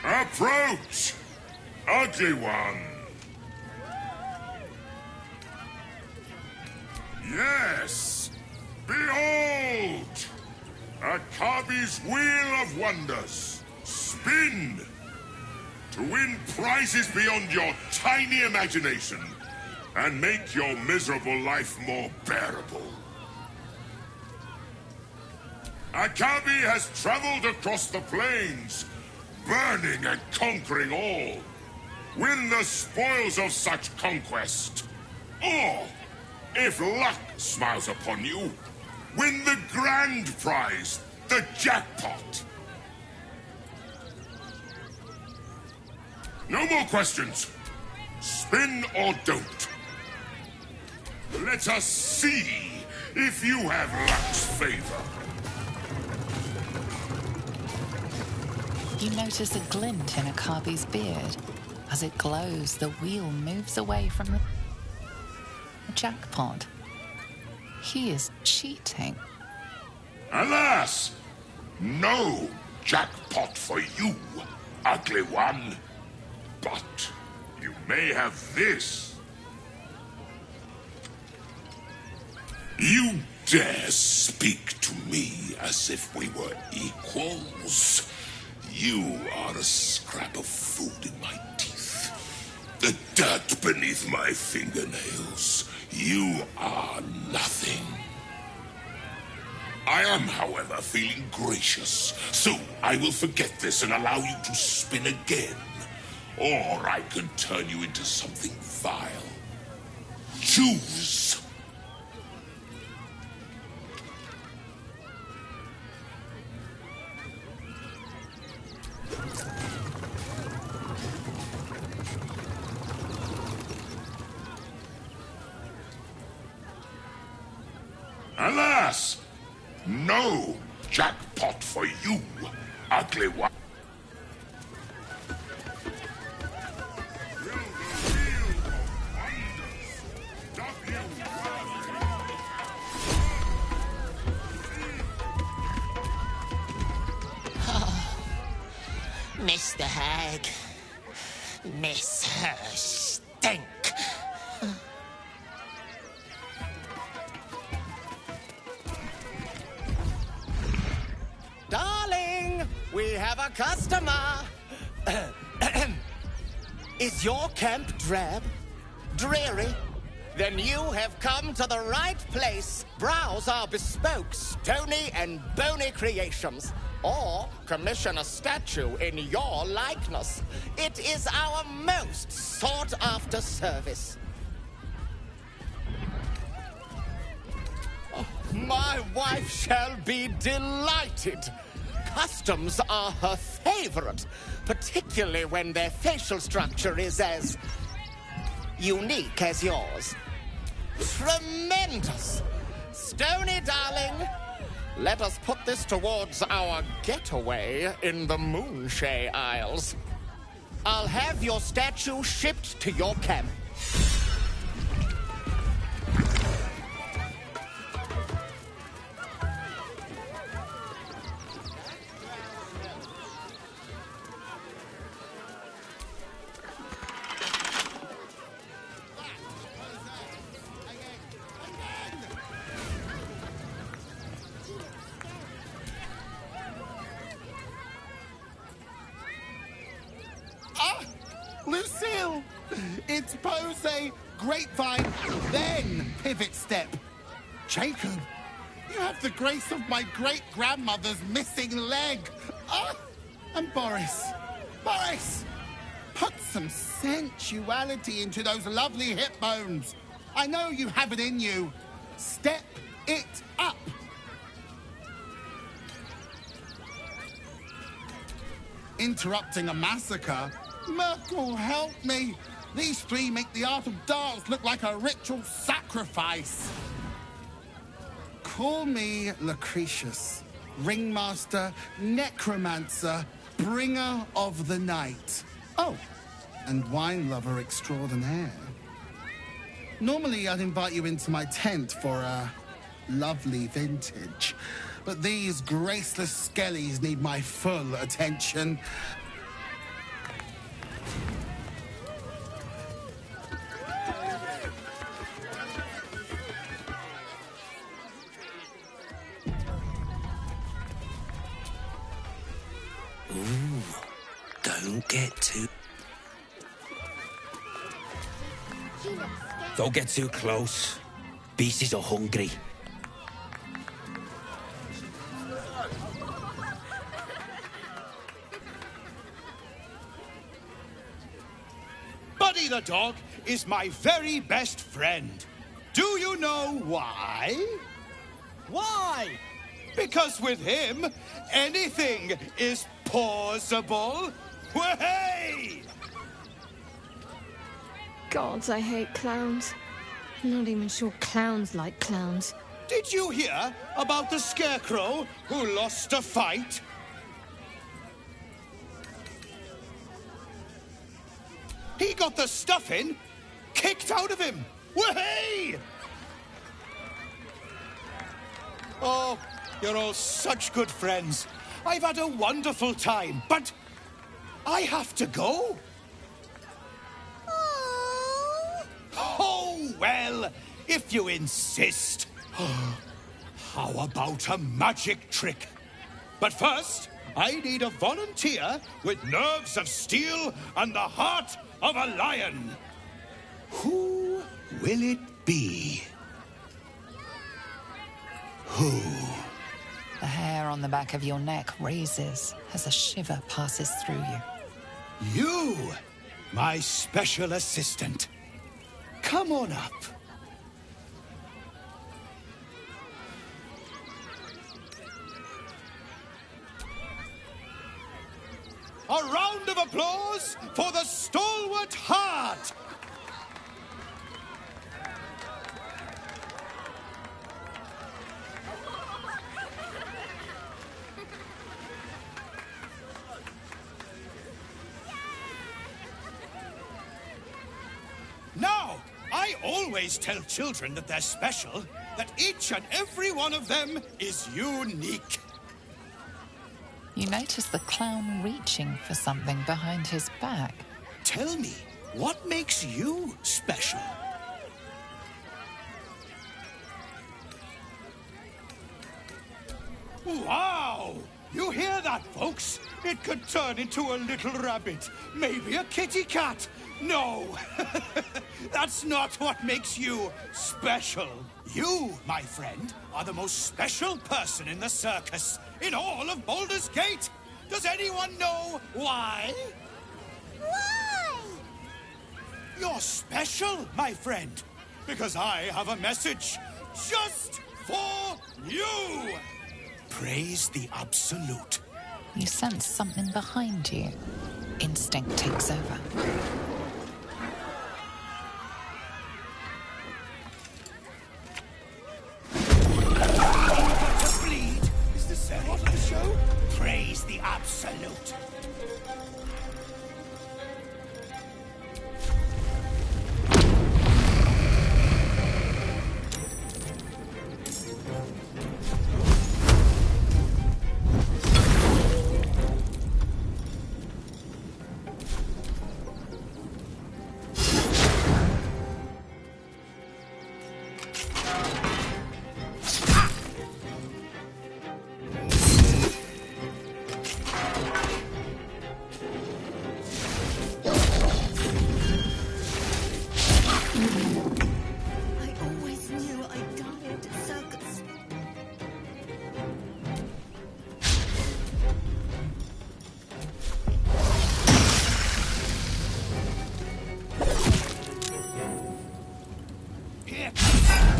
Speaker 12: Approach, ugly one. Yes, behold, Akabi's Wheel of Wonders. Spin to win prizes beyond your tiny imagination and make your miserable life more bearable. Akabi has traveled across the plains, burning and conquering all. Win the spoils of such conquest. Or, if luck smiles upon you, win the grand prize, the jackpot. No more questions. Spin or don't. Let us see if you have luck's favor.
Speaker 7: You notice a glint in Akabi's beard. As it glows, the wheel moves away from the jackpot. He is cheating.
Speaker 12: Alas! No jackpot for you, ugly one. But you may have this. You dare speak to me as if we were equals? You are a scrap of food in my teeth. The dirt beneath my fingernails. You are nothing. I am, however, feeling gracious, so I will forget this and allow you to spin again. Or I can turn you into something vile. Choose. Alas! No jackpot for you, ugly one.
Speaker 8: Mr. Hag, miss her stink.
Speaker 5: Darling, we have a customer. Is your camp drab? Dreary? Then you have come to the right place. Browse our bespoke, stony and bony creations. Or commission a statue in your likeness. It is our most sought-after service. My wife shall be delighted. Customs are her favorite, particularly when their facial structure is as unique as yours. Tremendous! Stony, darling, let us put this towards our getaway in the Moonshay Isles. I'll have your statue shipped to your camp.
Speaker 17: Lucille! It's pose, grapevine, then pivot step. Jacob, you have the grace of my great-grandmother's missing leg. And Boris. Boris! Put some sensuality into those lovely hip bones. I know you have it in you. Step it up. Interrupting a massacre? Merkel, help me! These three make the art of dance look like a ritual sacrifice. Call me Lucretius, ringmaster, necromancer, bringer of the night. Oh, and wine lover extraordinaire. Normally I'd invite you into my tent for a lovely vintage, but these graceless skellies need my full attention.
Speaker 11: Ooh, don't get too... Don't get too close. Beasties are hungry.
Speaker 6: Buddy the dog is my very best friend. Do you know why? Why? Because with him, anything is possible. Way!
Speaker 3: Gods, I hate clowns. I'm not even sure clowns like clowns.
Speaker 6: Did you hear about the scarecrow who lost a fight? He got the stuffing kicked out of him. Way! Oh, you're all such good friends. I've had a wonderful time, but I have to go. Oh, well, if you insist. How about a magic trick? But first, I need a volunteer with nerves of steel and the heart of a lion. Who will it be? Who?
Speaker 7: The hair on the back of your neck raises as a shiver passes through you.
Speaker 6: You, my special assistant. Come on up. A round of applause for the stalwart heart. Now, I always tell children that they're special, that each and every one of them is unique.
Speaker 7: You notice the clown reaching for something behind his back.
Speaker 6: Tell me, what makes you special? Wow! You hear that, folks? It could turn into a little rabbit, maybe a kitty cat. No, that's not what makes you special. You, my friend, are the most special person in the circus, in all of Baldur's Gate. Does anyone know why?
Speaker 13: Why?
Speaker 6: You're special, my friend, because I have a message just for you! Praise the Absolute.
Speaker 7: You sense something behind you. Instinct takes over.
Speaker 6: Bleed is the setting of the show. Praise the Absolute.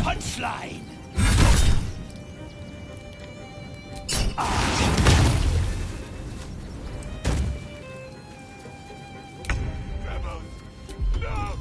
Speaker 6: Punchline! Rebels! No!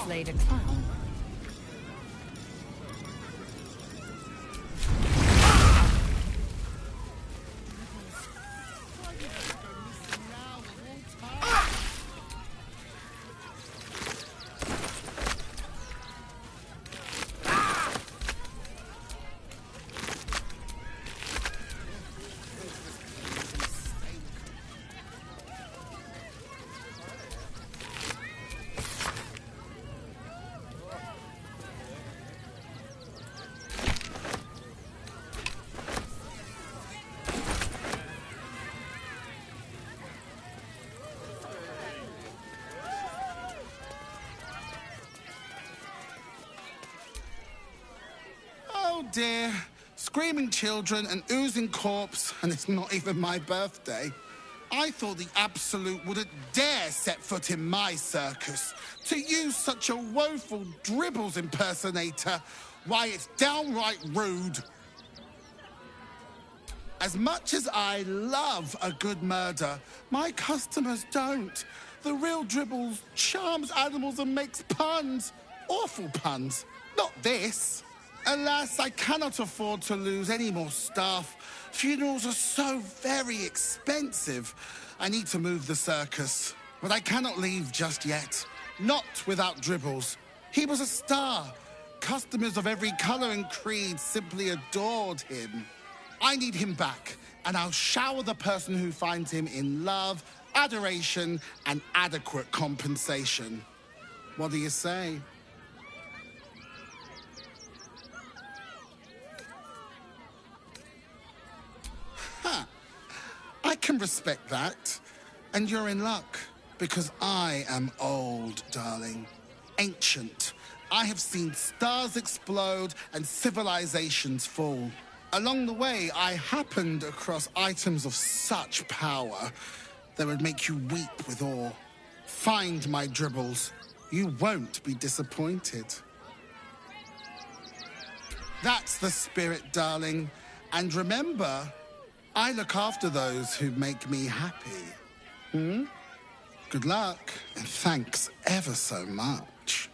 Speaker 4: Slayed a clown.
Speaker 17: Oh dear. Screaming children, an oozing corpse, and it's not even my birthday. I thought the Absolute wouldn't dare set foot in my circus. To use such a woeful Dribbles impersonator, why, it's downright rude. As much as I love a good murder, my customers don't. The real Dribbles charms animals and makes puns. Awful puns. Not this. Alas, I cannot afford to lose any more staff. Funerals are so very expensive. I need to move the circus, but I cannot leave just yet. Not without Dribbles. He was a star. Customers of every colour and creed simply adored him. I need him back, and I'll shower the person who finds him in love, adoration, and adequate compensation. What do you say? Huh. I can respect that. And you're in luck, because I am old, darling. Ancient. I have seen stars explode and civilizations fall. Along the way, I happened across items of such power that would make you weep with awe. Find my Dribbles. You won't be disappointed. That's the spirit, darling. And remember, I look after those who make me happy. Good luck, and thanks ever so much.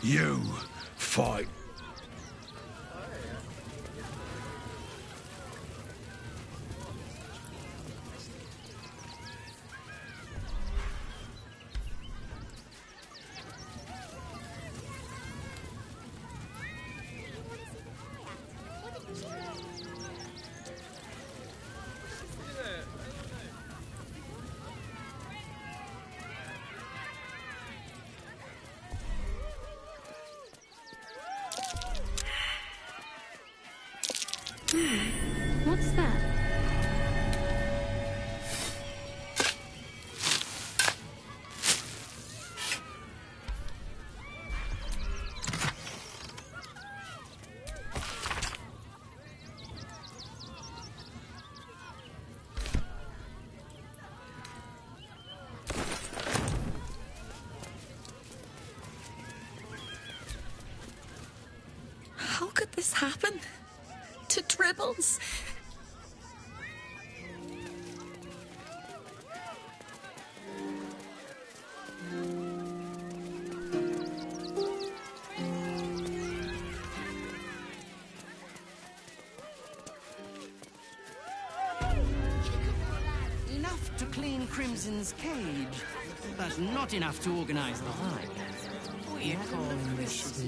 Speaker 19: You fight.
Speaker 3: What's that?
Speaker 1: How could this happen? To Dribbles?
Speaker 2: Enough to clean Crimson's cage, but not enough to organize the hive. We call this